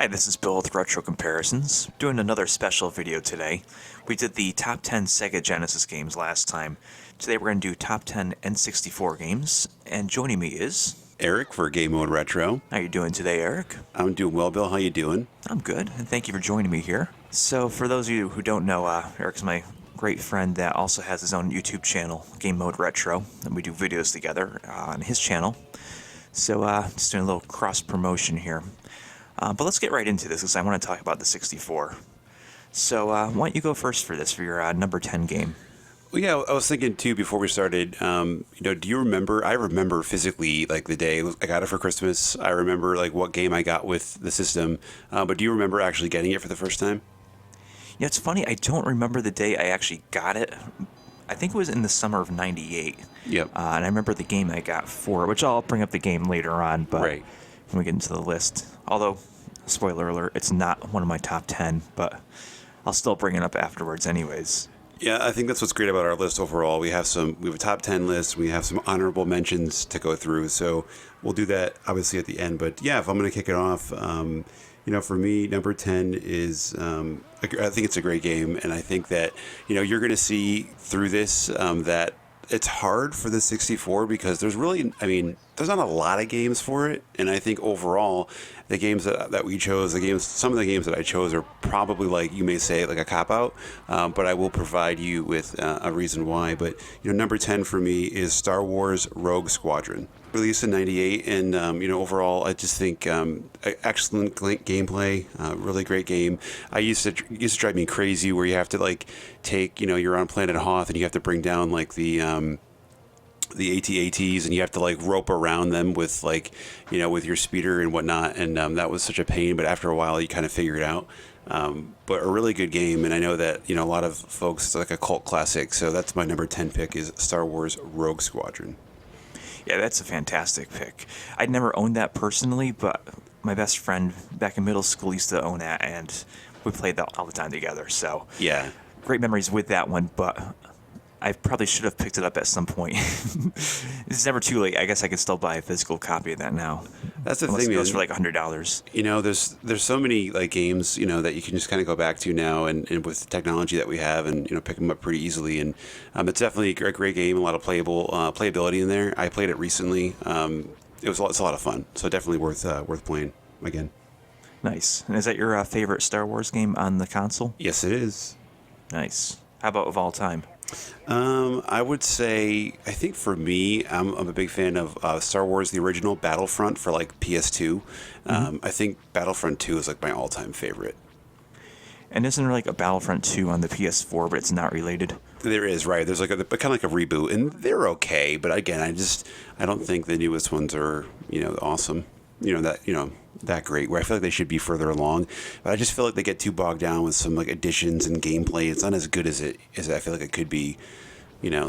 Hi, this is Bill with Retro Comparisons, doing another special video today. We did the top 10 Sega Genesis games last time. Today we're going to do top 10 N64 games, and joining me is... Eric for Game Mode Retro. How you doing today, Eric? I'm doing well, Bill. How you doing? I'm good, and thank you for joining me here. So, for those of you who don't know, Eric's my great friend that also has his own YouTube channel, Game Mode Retro, and we do videos together on his channel. So, just doing a little cross-promotion here. But let's get right into this, because I want to talk about the 64. So, why don't you go first for this, for your number 10 game? Well, yeah, I was thinking too before we started. Do you remember? I remember physically like the day I got it for Christmas. I remember like what game I got with the system. But do you remember actually getting it for the first time? Yeah, it's funny. I don't remember the day I actually got it. I think it was in the summer of '98. Yep. And I remember the game I got for it, which I'll bring up the game later on. But Right. when we get into the list, although spoiler alert, it's not one of my top 10, but I'll still bring it up afterwards, anyways. Yeah, I think that's what's great about our list overall. We have a top 10 list. We have some honorable mentions to go through. So we'll do that obviously at the end. But yeah, if I'm going to kick it off, for me, number 10 is, I think it's a great game. And I think that, you're going to see through this that it's hard for the 64 because there's not a lot of games for it. And I think overall, the games that we chose, some of the games that I chose are probably like, you may say, like a cop-out, but I will provide you with a reason why. But, number 10 for me is Star Wars Rogue Squadron. Released in '98, and overall, I just think excellent gameplay, really great game. I used to drive me crazy where you have to like take, you're on planet Hoth and you have to bring down like the AT-ATs, and you have to like rope around them with like, with your speeder and whatnot, and that was such a pain. But after a while, you kind of figure it out. But a really good game, and I know that a lot of folks, it's like a cult classic. So that's my number 10 pick is Star Wars Rogue Squadron. Yeah, that's a fantastic pick. I'd never owned that personally, but my best friend back in middle school used to own that, and we played that all the time together. So Yeah. great memories with that one, but I probably should have picked it up at some point. It's never too late. I guess I could still buy a physical copy of that now. That's the Unless thing, it goes man. for like $100. There's so many like games, that you can just kind of go back to now, and with the technology that we have, and pick them up pretty easily. And it's definitely a great game, a lot of playability in there. I played it recently. It's a lot of fun, so definitely worth playing again. Nice. And is that your favorite Star Wars game on the console? Yes, it is. Nice. How about of all time? I would say, I think for me, I'm a big fan of Star Wars, the original Battlefront for like PS2. I think Battlefront 2 is like my all-time favorite. And isn't there like a Battlefront 2 on the PS4, but it's not related? There is, right. There's like kind of like a reboot, and they're okay. But again, I don't think the newest ones are, awesome. That great, where I feel like they should be further along. But I just feel like they get too bogged down with some like additions and gameplay. It's not as good as I feel like it could be,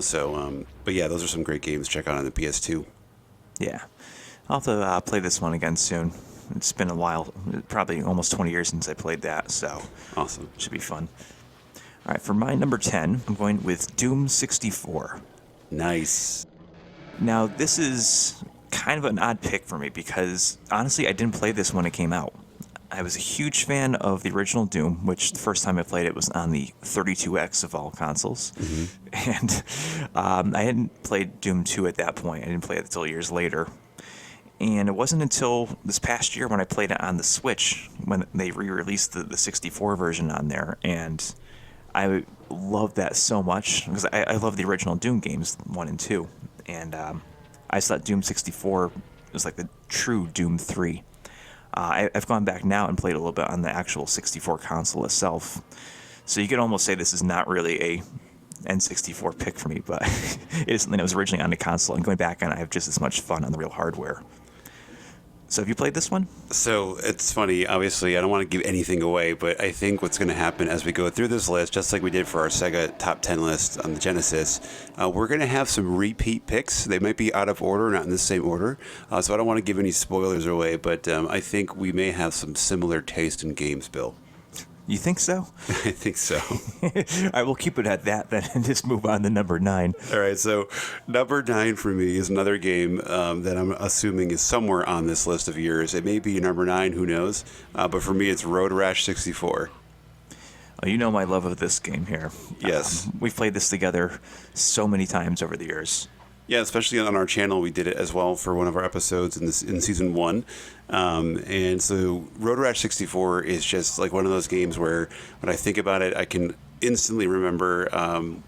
so, but yeah, those are some great games to check out on the PS2. Yeah. I'll have to play this one again soon. It's been a while, probably almost 20 years since I played that, so Awesome. should be fun. All right, for my number 10, I'm going with Doom 64. Nice. Now, this is kind of an odd pick for me because, honestly, I didn't play this when it came out. I was a huge fan of the original Doom, which the first time I played it was on the 32X of all consoles. Mm-hmm. And I hadn't played Doom 2 at that point. I didn't play it until years later. And it wasn't until this past year when I played it on the Switch, when they re-released the 64 version on there, and I loved that so much, because I love the original Doom games, 1 and 2, and I just thought Doom 64 was like the true Doom 3. I've gone back now and played a little bit on the actual 64 console itself, so you could almost say this is not really a N64 pick for me, but it is something that was originally on the console, and going back on it, I have just as much fun on the real hardware. So have you played this one? So it's funny, obviously, I don't want to give anything away, but I think what's going to happen as we go through this list, just like we did for our Sega top 10 list on the Genesis, we're going to have some repeat picks. They might be out of order, not in the same order, so I don't want to give any spoilers away, but I think we may have some similar taste in games, Bill. You think so? I think so. I will keep it at that then and just move on to number 9. All right, so number 9 for me is another game that I'm assuming is somewhere on this list of yours. It may be number 9, who knows? But for me, it's Road Rash 64. Oh, you know my love of this game here. Yes. We've played this together so many times over the years. Yeah, especially on our channel, we did it as well for one of our episodes in season 1. And so Road Rash 64 is just like one of those games where when I think about it, I can instantly remember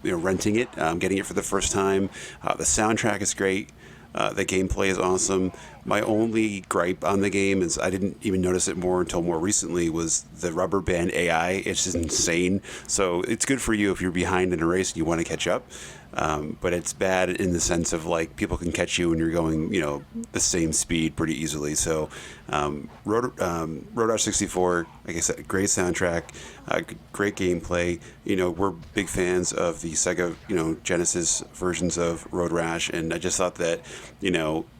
renting it, getting it for the first time. The soundtrack is great. The gameplay is awesome. My only gripe on the game is I didn't even notice it more until more recently was the rubber band AI. It's just insane. So it's good for you if you're behind in a race and you want to catch up. But it's bad in the sense of like people can catch you when you're going, the same speed pretty easily. So Road Rash 64, like I said, great soundtrack, great gameplay. We're big fans of the Sega, Genesis versions of Road Rash, and I just thought that,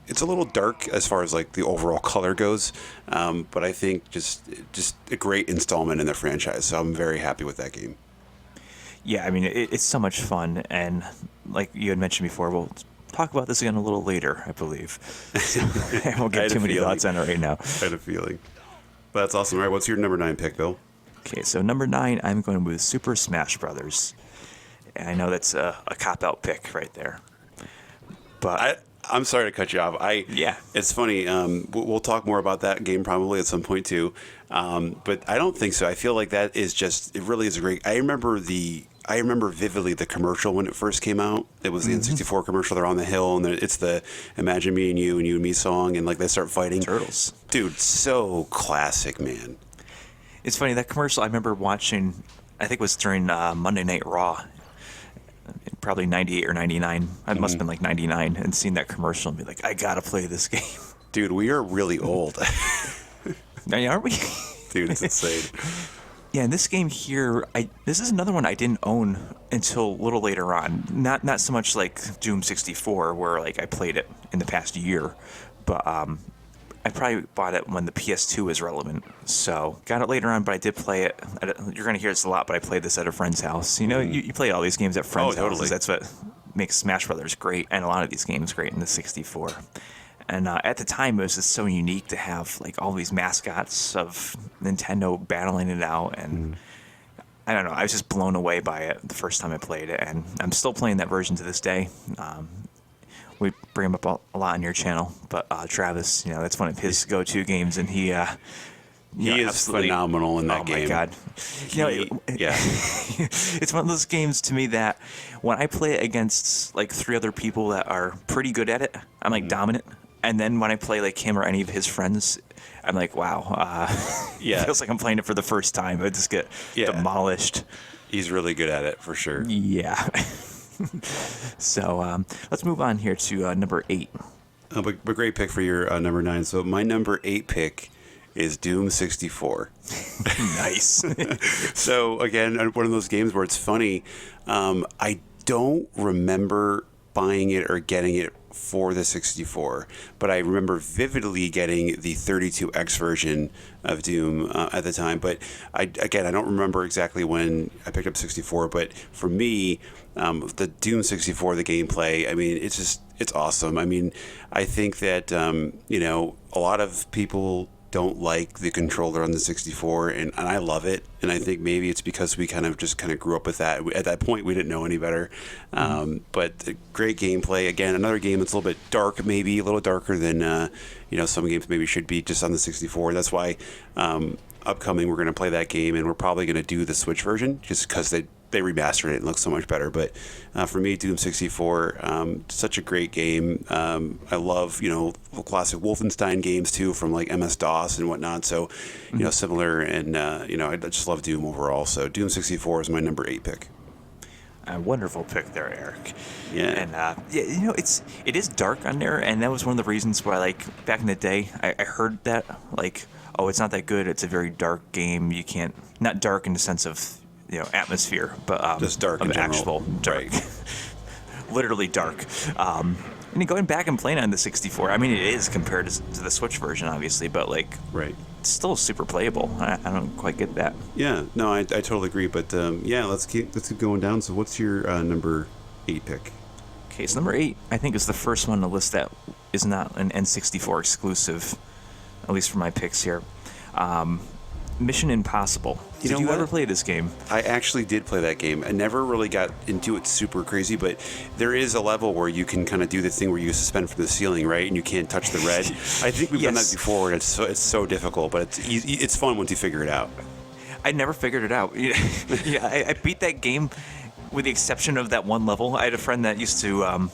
it's a little dark as far as like the overall color goes, but I think just a great installment in the franchise. So I'm very happy with that game. Yeah, I mean, it's so much fun, and like you had mentioned before, we'll talk about this again a little later, I believe. I won't get too many thoughts on it right now. I had a feeling. But that's awesome. All right, what's your number 9 pick, Bill? Okay, so number 9, I'm going with Super Smash Brothers. And I know that's a cop-out pick right there. But I'm sorry to cut you off. Yeah. It's funny. We'll talk more about that game probably at some point too. But I don't think so. I feel like that is it really is a great. I remember vividly the commercial when it first came out. It was the N64 commercial. They're on the hill, and it's the "Imagine Me and You and Me" song, and like they start fighting. Turtles. Dude, so classic, man. It's funny, that commercial I remember watching, I think it was during Monday Night Raw, probably 98 or 99. It must have been like 99, and seeing that commercial and be like, I gotta play this game. Dude, we are really old. Aren't we? Dude, it's insane. Yeah, and this game here, this is another one I didn't own until a little later on. Not so much like Doom 64, where like I played it in the past year, but I probably bought it when the PS2 was relevant. So got it later on, but I did play it. You're gonna hear this a lot, but I played this at a friend's house. You play all these games at friends' houses. That's what makes Smash Brothers great, and a lot of these games great in the 64. And at the time, it was just so unique to have like all these mascots of Nintendo battling it out, and I don't know, I was just blown away by it the first time I played it, and I'm still playing that version to this day. We bring him up a lot on your channel, but Travis, that's one of his go-to games, and he is phenomenal in that game. Oh my god! Yeah, it's one of those games to me that when I play it against like 3 other people that are pretty good at it, I'm like dominant. And then when I play like him or any of his friends, I'm like, wow, it feels like I'm playing it for the first time. I just get demolished. He's really good at it for sure. Yeah. So let's move on here to number 8. But great pick for your number 9. So my number 8 pick is Doom 64. Nice. So again, one of those games where it's funny. I don't remember buying it or getting it for the 64, but I remember vividly getting the 32X version of Doom at the time. But I don't remember exactly when I picked up 64, but for me, the Doom 64, the gameplay, I mean, it's awesome. I mean, I think that, a lot of people don't like the controller on the 64, and I love it. And I think maybe it's because we kind of grew up with that. At that point, we didn't know any better. But great gameplay. Again, another game that's a little bit dark, maybe a little darker than some games maybe should be just on the 64. That's why upcoming we're going to play that game, and we're probably going to do the Switch version just because they remastered it and looks so much better. But for me, Doom 64, such a great game. I love, classic Wolfenstein games too, from like MS-DOS and whatnot. So, similar, and I just love Doom overall. So Doom 64 is my number 8 pick. A wonderful pick there, Eric. Yeah. And it is dark on there, and that was one of the reasons why, like, back in the day, I heard that, like, oh, it's not that good. It's a very dark game. You can't, not dark in the sense of atmosphere, but just dark of in general. actual dark, right. Literally dark. And going back and playing on the 64, I mean, it is compared to the Switch version, obviously, but like, right, it's still super playable. I don't quite get that. Yeah, no, I totally agree. But yeah, let's keep going down. So what's your number 8 pick? Okay, so number 8, I think, is the first one on the list that is not an N64 exclusive, at least for my picks here. Mission Impossible. Did you ever play this game? I actually did play that game. I never really got into it super crazy, but there is a level where you can kind of do the thing where you suspend from the ceiling, right? And you can't touch the red. I think we've done that before, and it's so difficult, but it's fun once you figure it out. I never figured it out. Yeah, I beat that game with the exception of that one level. I had a friend that used to...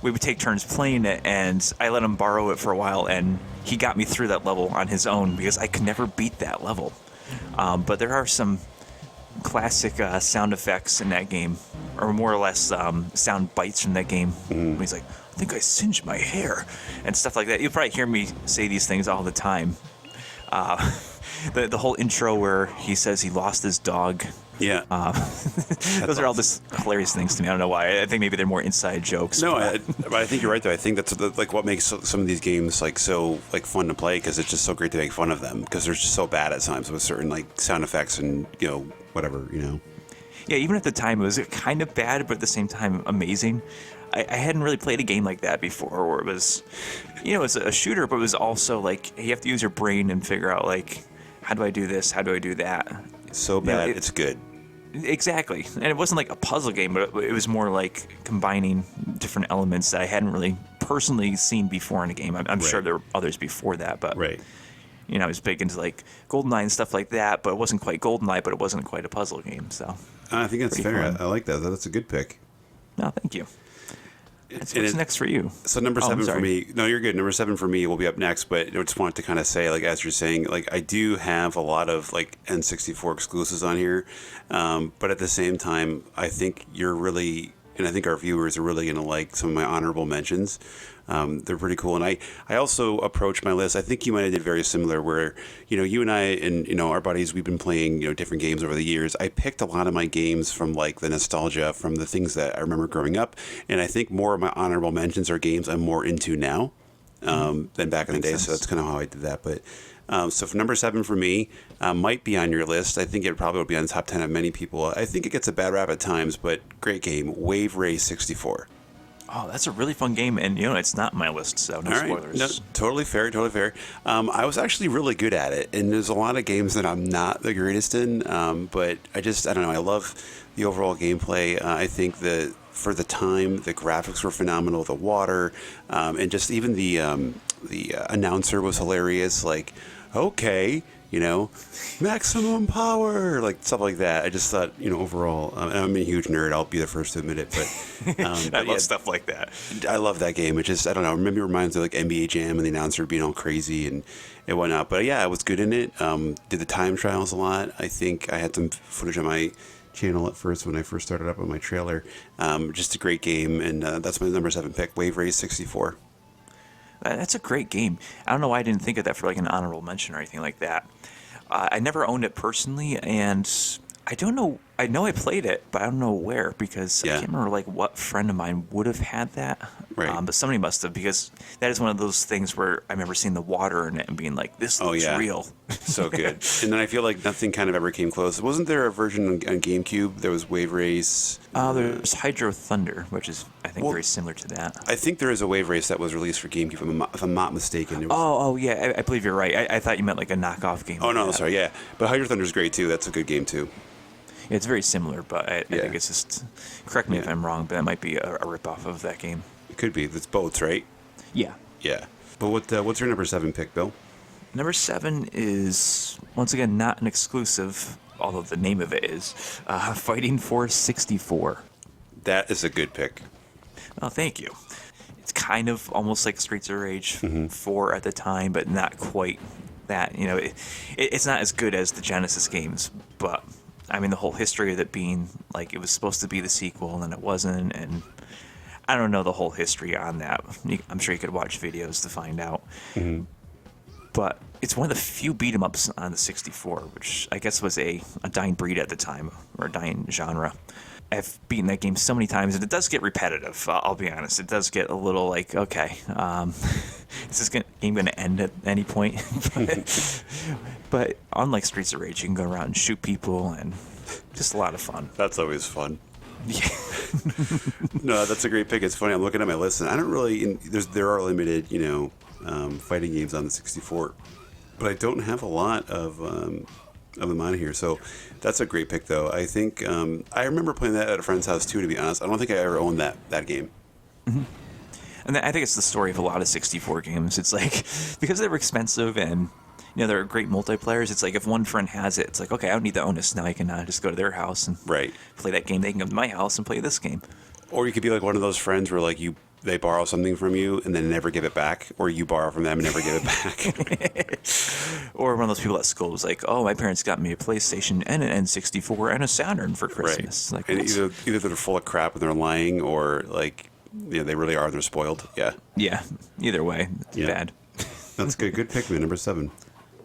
we would take turns playing it, and I let him borrow it for a while, and he got me through that level on his own because I could never beat that level. But there are some classic sound effects in that game, or more or less sound bites from that game. Mm-hmm. He's like, I think I singed my hair, and stuff like that. You'll probably hear me say these things all the time. The whole intro where he says he lost his dog. Yeah. Those are all just hilarious things to me. I don't know why. I think maybe they're more inside jokes. No, but I think you're right, though. I think that's like what makes some of these games like so like fun to play, because it's just so great to make fun of them, because they're just so bad at times with certain like sound effects and whatever. Yeah, even at the time it was kind of bad, but at the same time amazing. I hadn't really played a game like that before, where it was, it's a shooter, but it was also like you have to use your brain and figure out like, how do I do this? How do I do that? So bad, it's good. Exactly. And it wasn't like a puzzle game, but it was more like combining different elements that I hadn't really personally seen before in a game. I'm right. sure there were others before that, but right. I was big into like GoldenEye and stuff like that, but it wasn't quite GoldenEye, but it wasn't quite a puzzle game. So I think that's fair. I like that. That's a good pick. No, thank you. What's next for you? So number 7 for me. No, you're good. Number 7 for me will be up next. But I just wanted to kind of say, like, as you're saying, like, I do have a lot of like N64 exclusives on here, but at the same time, I think you're really, and I think our viewers are really going to like some of my honorable mentions. They're pretty cool. And I also approached my list. I think you might have did very similar, where, you and I and, our buddies, we've been playing, different games over the years. I picked a lot of my games from like the nostalgia, from the things that I remember growing up. And I think more of my honorable mentions are games I'm more into now than back in the day. Sense. So that's kind of how I did that. But so for number 7 for me, might be on your list. I think it probably will be on the top 10 of many people. I think it gets a bad rap at times, but great game. Wave Race 64. Oh, that's a really fun game, and it's not on my list, so no spoilers. No, totally fair. I was actually really good at it, and there's a lot of games that I'm not the greatest in, but I don't know. I love the overall gameplay. I think for the time, the graphics were phenomenal. The water, and just even the announcer was hilarious. Like, okay. Maximum power, like stuff like that. I just thought, overall, I'm a huge nerd. I'll be the first to admit it, but I love stuff like that. I love that game. It just, I don't know, maybe it reminds me of like NBA Jam and the announcer being all crazy and whatnot. But yeah, I was good in it. Did the time trials a lot. I think I had some footage on my channel at first when I first started up on my trailer. Just a great game, and that's my number 7 pick, Wave Race 64. That's a great game. I don't know why I didn't think of that for like an honorable mention or anything like that. I never owned it personally, and I don't know. I know I played it, but I don't know where, because I can't remember like what friend of mine would have had that. Right. But somebody must have, because that is one of those things where I remember seeing the water in it and being like, "This looks real." So good. And then I feel like nothing kind of ever came close. Wasn't there a version on GameCube? There was Wave Race. There's Hydro Thunder, which is I think very similar to that. I think there is a Wave Race that was released for GameCube, if I'm not mistaken. It was... Oh yeah, I believe you're right. I thought you meant like a knockoff game. Oh no, sorry, yeah. But Hydro Thunder is great too. That's a good game too. Yeah, it's very similar, but I think it's just, correct me if I'm wrong, but that might be a ripoff of that game. It could be. It's boats, right? Yeah. Yeah. But what's your number 7 pick, Bill? Number 7 is, once again, not an exclusive, although the name of it is, Fighting Force 64. That is a good pick. Oh, thank you. It's kind of almost like Streets of Rage 4 at the time, but not quite that. It's not as good as the Genesis games, but... I mean, the whole history of it being, like, it was supposed to be the sequel, and then it wasn't, and I don't know the whole history on that. I'm sure you could watch videos to find out. Mm-hmm. But it's one of the few beat-em-ups on the 64, which I guess was a dying breed at the time, or a dying genre. I've beaten that game so many times, and it does get repetitive. I'll be honest. It does get a little like, okay, is this game going to end at any point? but unlike Streets of Rage, you can go around and shoot people, and just a lot of fun. That's always fun. Yeah. No, that's a great pick. It's funny. I'm looking at my list, and I don't really. There are limited, fighting games on the 64, but I don't have a lot of them on here. So that's a great pick, though. I think I remember playing that at a friend's house too. To be honest, I don't think I ever owned that game. Mm-hmm. And I think it's the story of a lot of 64 games. It's like because they were expensive and they're great multiplayers. It's like if one friend has it, it's like, okay, I don't need to own this. Now I can just go to their house and play that game. They can come to my house and play this game. Or you could be like one of those friends where like they borrow something from you and then never give it back, or you borrow from them and never give it back. Or one of those people at school who's like, oh, my parents got me a PlayStation and an N64 and a Saturn for Christmas. Right. Like, and either they're full of crap and they're lying, or like they really are. They're spoiled. Yeah. Yeah. Either way, it's bad. That's good. Good pick, man. Number 7.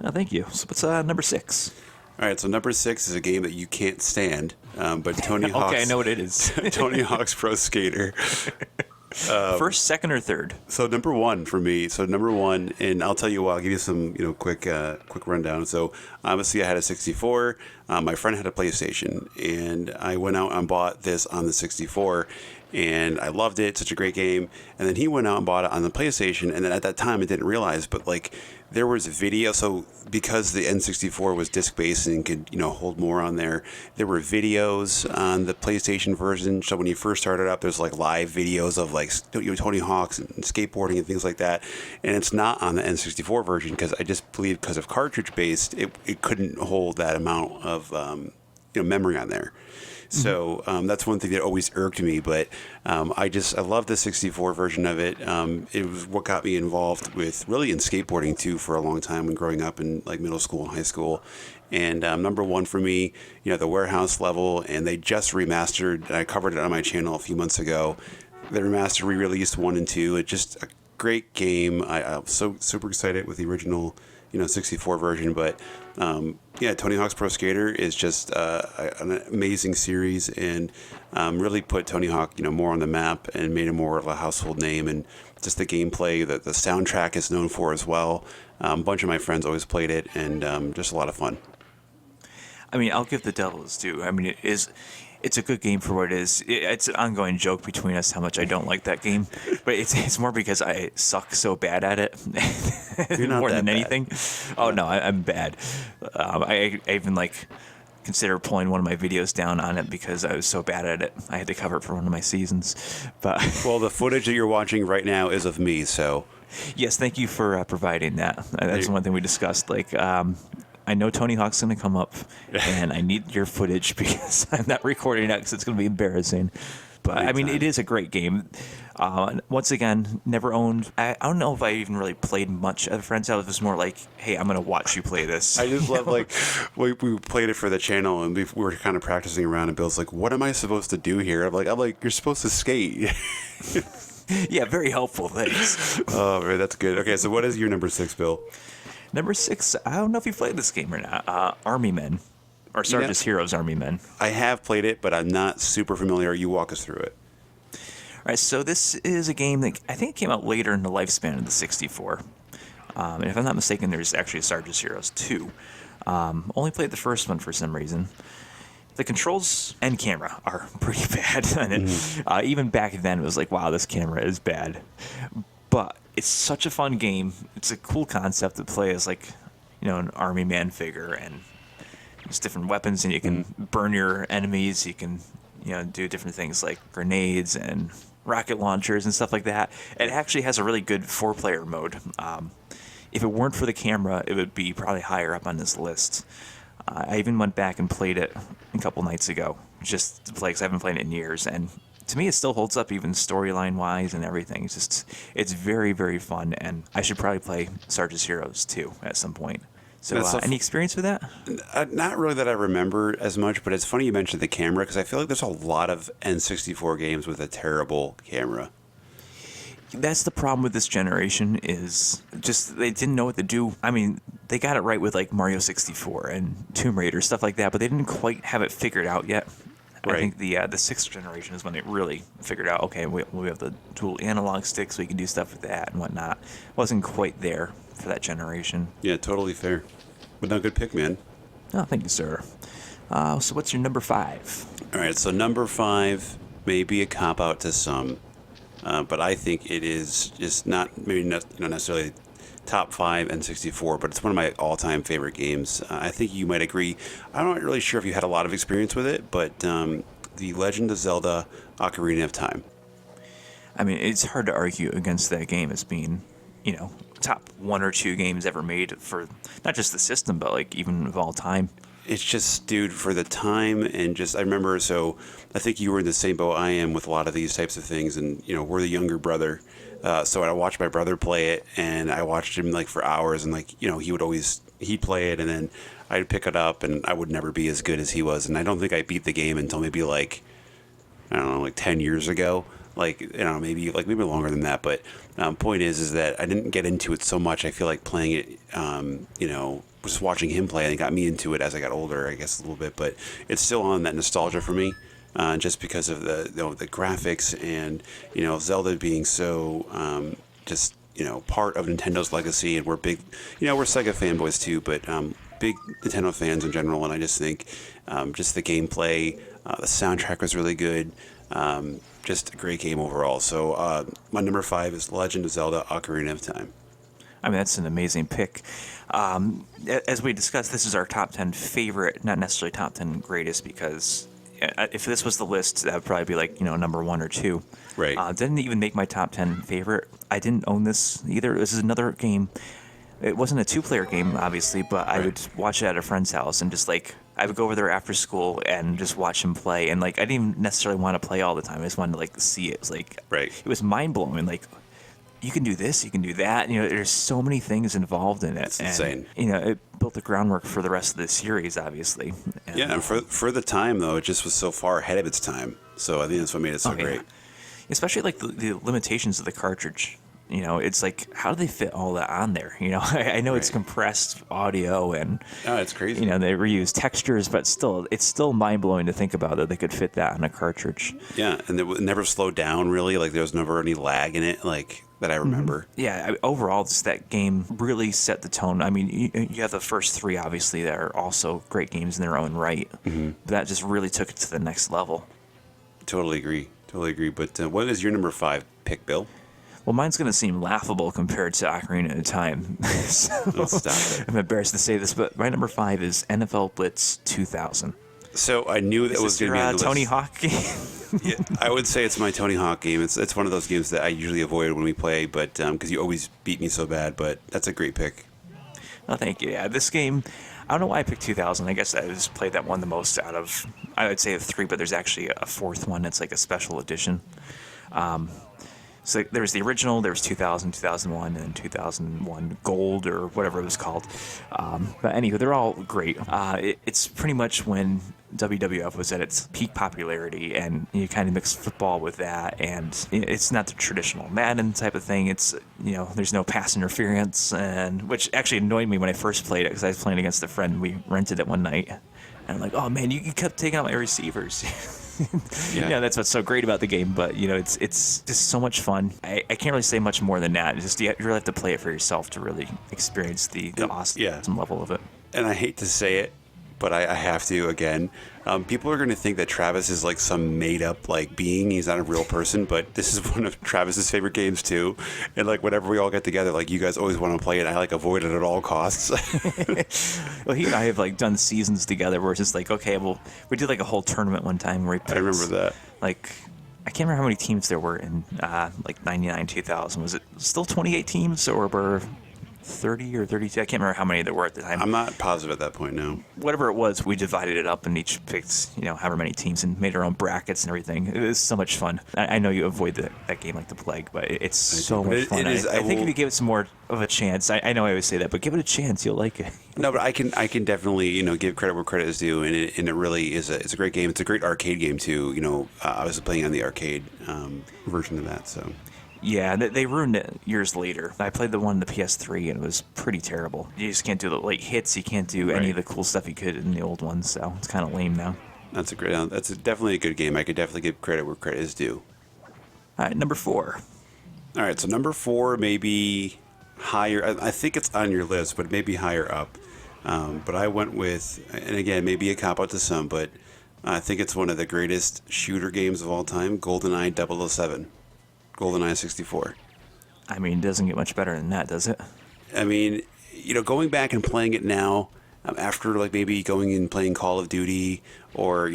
Oh, thank you. So what's number 6? All right, so number 6 is a game that you can't stand, but Tony Hawk's. Okay, I know what it is. Tony Hawk's Pro Skater. First, second, or third? So number 1 for me. So number 1, and I'll tell you what. I'll give you some, quick rundown. So obviously, I had a 64. My friend had a PlayStation, and I went out and bought this on the 64. And I loved it. Such a great game. And then he went out and bought it on the PlayStation. And then at that time, I didn't realize, but like there was video. So because the N64 was disc based and could hold more on there, there were videos on the PlayStation version. So when you first started up, there's like live videos of like Tony Hawk's and skateboarding and things like that. And it's not on the N64 version because I just believe because of cartridge based, it couldn't hold that amount of memory on there. So that's one thing that always irked me, but I love the 64 version of it. It was what got me involved with really in skateboarding too for a long time when growing up in like middle school and high school. And number 1 for me, the warehouse level, and they just remastered, and I covered it on my channel a few months ago. They remastered, re-released 1 and 2. It's just a great game. I'm so super excited with the original 64 version, but Tony Hawk's Pro Skater is just an amazing series, and really put Tony Hawk more on the map and made him more of a household name. And just the gameplay that the soundtrack is known for as well. A bunch of my friends always played it, and just a lot of fun. I mean, I'll give the devil his due. I mean, it's a good game for what it is. It's an ongoing joke between us how much I don't like that game, but it's more because I suck so bad at it. You're not more that than bad. anything. Oh no, I'm bad. I even consider pulling one of my videos down on it because I was so bad at it. I had to cover it for one of my seasons. But Well, the footage that you're watching right now is of me, so yes, thank you for providing that. That's one thing we discussed. I know Tony Hawk's going to come up, and I need your footage because I'm not recording it because it's going to be embarrassing. But, I mean, it is a great game. Once again, never owned. I don't know if I even really played much at a friend's house. It was more like, hey, I'm going to watch you play this. I just love, we played it for the channel, and we were kind of practicing around, and Bill's like, what am I supposed to do here? I'm like, you're supposed to skate. Yeah, very helpful. Thanks. Oh, man, that's good. Okay, so what is your number 6, Bill? Number 6, I don't know if you played this game or not. Army Men. Or Sarge's Heroes Army Men. I have played it, but I'm not super familiar. You walk us through it. All right, so this is a game that I think came out later in the lifespan of the 64. And if I'm not mistaken, there's actually a Sarge's Heroes 2. Only played the first one for some reason. The controls and camera are pretty bad. And even back then, it was like, wow, this camera is bad. But it's such a fun game. It's a cool concept to play as an army man figure, and there's different weapons, and you can burn your enemies. You can, do different things like grenades and rocket launchers and stuff like that. It actually has a really good 4-player mode. If it weren't for the camera, it would be probably higher up on this list. I even went back and played it a couple nights ago just to play because I haven't played it in years, and to me, it still holds up even storyline-wise and everything. It's very, very fun, and I should probably play Sarge's Heroes too at some point. So, any experience with that? Not really that I remember as much, but it's funny you mentioned the camera because I feel like there's a lot of N64 games with a terrible camera. That's the problem with this generation is just they didn't know what to do. I mean, they got it right with Mario 64 and Tomb Raider, stuff like that, but they didn't quite have it figured out yet I Right. think the sixth generation is when they really figured out, okay, we have the dual analog sticks, we can do stuff with that and whatnot. Wasn't quite there for that generation. Yeah, totally fair. But no, good pick, man. Oh, thank you, sir. So what's your number 5? All right, so number 5 may be a cop out to some, but I think it is just not maybe not necessarily top 5 N64, but it's one of my all-time favorite games. I think you might agree. I'm not really sure if you had a lot of experience with it, but The Legend of Zelda: Ocarina of Time. I mean, it's hard to argue against that game as being, top 1 or 2 games ever made for not just the system, but like even of all time. It's just, dude, for the time and just, I remember, so I think you were in the same boat I am with a lot of these types of things, and, we're the younger brother. So I watched my brother play it, and I watched him, like, for hours, and, like, he'd play it, and then I'd pick it up, and I would never be as good as he was, and I don't think I beat the game until maybe, like, I don't know, like 10 years ago. Like, maybe longer than that, but point is that I didn't get into it so much. I feel like playing it, just watching him play, and it got me into it as I got older, I guess, a little bit, but it's still on that nostalgia for me, just because of the graphics and, Zelda being so, just, part of Nintendo's legacy, and we're big, we're Sega fanboys too, but big Nintendo fans in general, and I just think just the gameplay, the soundtrack was really good, just a great game overall. So my number 5 is Legend of Zelda: Ocarina of Time. I mean, that's an amazing pick. As we discussed, this is our top 10 favorite, not necessarily top 10 greatest, because if this was the list, that would probably be like, number 1 or 2. Right. Didn't even make my top 10 favorite. I didn't own this either. This is another game. It wasn't a 2-player game, obviously, but I would watch it at a friend's house and just like, I would go over there after school and just watch him play. And like, I didn't even necessarily want to play all the time. I just wanted to like see it. It was like, Right. It was mind blowing. Like, you can do this, you can do that. There's so many things involved in it. It's insane. It built the groundwork for the rest of the series, obviously. Yeah, and for the time though, it just was so far ahead of its time. So I think that's what made it so great. Especially like the limitations of the cartridge. It's like, how do they fit all that on there? I know it's compressed audio and Oh, it's crazy. they reuse textures, but still, it's still mind blowing to think about that they could fit that on a cartridge. Yeah, and it never slowed down really. Like there was never any lag in it, like that I remember. Yeah, overall, that game really set the tone. I mean, you have the first 3, obviously, that are also great games in their own right. But that just really took it to the next level. Totally agree. But what is your number 5 pick, Bill? Well, mine's going to seem laughable compared to Ocarina of Time. So, Let's stop it. I'm embarrassed to say this, but my number 5 is NFL Blitz 2000. So I knew that Is was this going to be your on the Tony list. Hawk game? Yeah, I would say it's my Tony Hawk game. It's one of those games that I usually avoid when we play, but because you always beat me so bad. But that's a great pick. Oh, thank you. Yeah, this game, I don't know why I picked 2000. I guess I just played that one the most out of, I would say, of 3, but there's actually a 4th one. It's like a special edition. So there was the original, there was 2000, 2001, and 2001 Gold, or whatever it was called. But anyway, they're all great. It's pretty much when WWF was at its peak popularity, and you kind of mix football with that, and it's not the traditional Madden type of thing. It's, there's no pass interference, and which actually annoyed me when I first played it, because I was playing against a friend. We rented it one night, and I'm like, oh man, you kept taking out my receivers. Yeah. That's what's so great about the game, but it's just so much fun. I can't really say much more than that. It's just you really have to play it for yourself to really experience the awesome level of it. And I hate to say it, but I have to again. People are going to think that Travis is like some made up like being. He's not a real person, but this is one of Travis's favorite games too. And like whenever we all get together, like you guys always want to play it. I like avoid it at all costs. Well, he and I have like done seasons together where it's just like, okay, well, we did like a whole tournament one time where we picked, I remember that. Like, I can't remember how many teams there were in like 99, 2000. Was it still 28 teams, or were 30 or 32? I can't remember how many there were at the time. I'm not positive at that point, no. Whatever it was, we divided it up and each picked, however many teams and made our own brackets and everything. It was so much fun. I know you avoid that game like the plague, but it's so much fun. I think if you give it some more of a chance, I know I always say that, but give it a chance, you'll like it. No, but I can definitely give credit where credit is due, and it really is it's a great game. It's a great arcade game too. I was playing on the arcade version of that, so. Yeah, they ruined it years later. I played the one on the PS3, and it was pretty terrible. You just can't do the late hits. You can't do any of the cool stuff you could in the old ones, so it's kind of lame now. That's definitely a good game. I could definitely give credit where credit is due. All right, number 4. All right, so number 4, maybe higher. I think it's on your list, but maybe higher up. But I went with, and again, maybe a cop out to some, but I think it's one of the greatest shooter games of all time, GoldenEye 007, GoldenEye 64. I mean, it doesn't get much better than that, does it? I mean, going back and playing it now, after like maybe going and playing Call of Duty or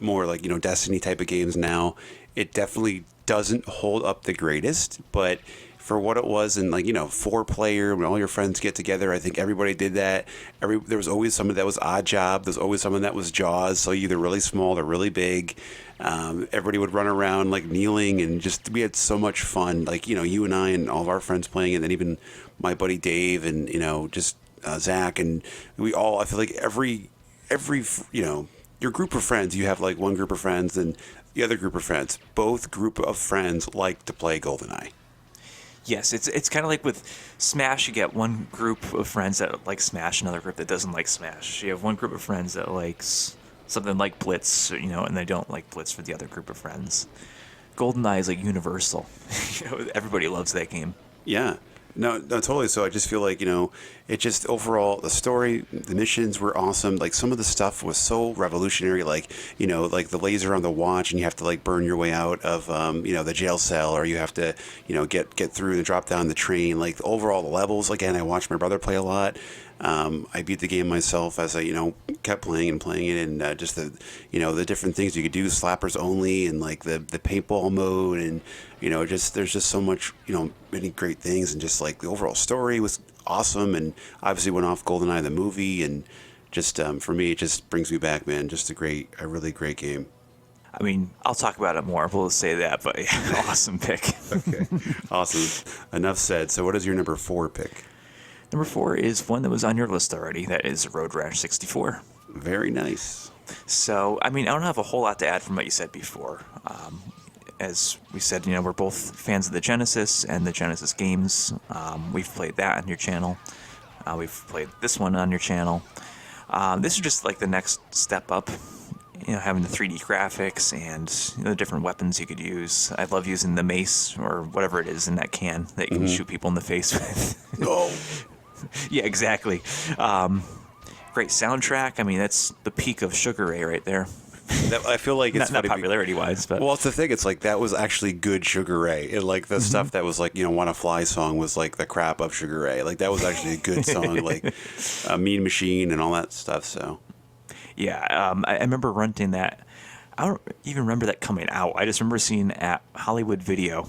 more like Destiny type of games now, it definitely doesn't hold up the greatest. But for what it was, and 4-player when all your friends get together, I think everybody did that. There was always someone that was Odd Job. There's always someone that was Jaws. So either really small or really big. Everybody would run around like kneeling, and we had so much fun. Like you and I and all of our friends playing, and then even my buddy Dave and just Zach, and we all. I feel like every your group of friends, you have like one group of friends and the other group of friends. Both group of friends like to play GoldenEye. Yes, it's kind of like with Smash. You get one group of friends that like Smash, another group that doesn't like Smash. You have one group of friends that likes something like Blitz, and they don't like Blitz for the other group of friends. GoldenEye is like universal. Everybody loves that game. Yeah. No, totally. So I just feel like, it just overall, the story, the missions were awesome. Like some of the stuff was so revolutionary, like the laser on the watch, and you have to like burn your way out of, the jail cell, or you have to, get through and drop down the train. Like overall, the levels, again, I watched my brother play a lot. I beat the game myself as I, kept playing and playing it, and just the different things you could do, slappers only, and like the paintball mode, and there's just so much, many great things, and just like the overall story was awesome, and obviously went off GoldenEye the movie, and just for me, it just brings me back, man. Just a really great game. I mean, I'll talk about it more. We'll say that, but yeah, awesome pick. Okay, awesome. Enough said. So, what is your number 4 pick? Number 4 is one that was on your list already. That is Road Rash 64. Very nice. So, I mean, I don't have a whole lot to add from what you said before. As we said, we're both fans of the Genesis and the Genesis games. We've played that on your channel. We've played this one on your channel. This is just like the next step up. Having the 3D graphics and the different weapons you could use. I love using the mace or whatever it is in that can that you can shoot people in the face with. Oh. Yeah, exactly. Great soundtrack. I mean, that's the peak of Sugar Ray right there. I feel like it's not popularity-wise, but well, it's the thing. It's like that was actually good Sugar Ray. And like the stuff that was like "Wanna Fly" song was like the crap of Sugar Ray. Like that was actually a good song, like Mean Machine and all that stuff. So yeah, I remember renting that. I don't even remember that coming out. I just remember seeing at Hollywood Video.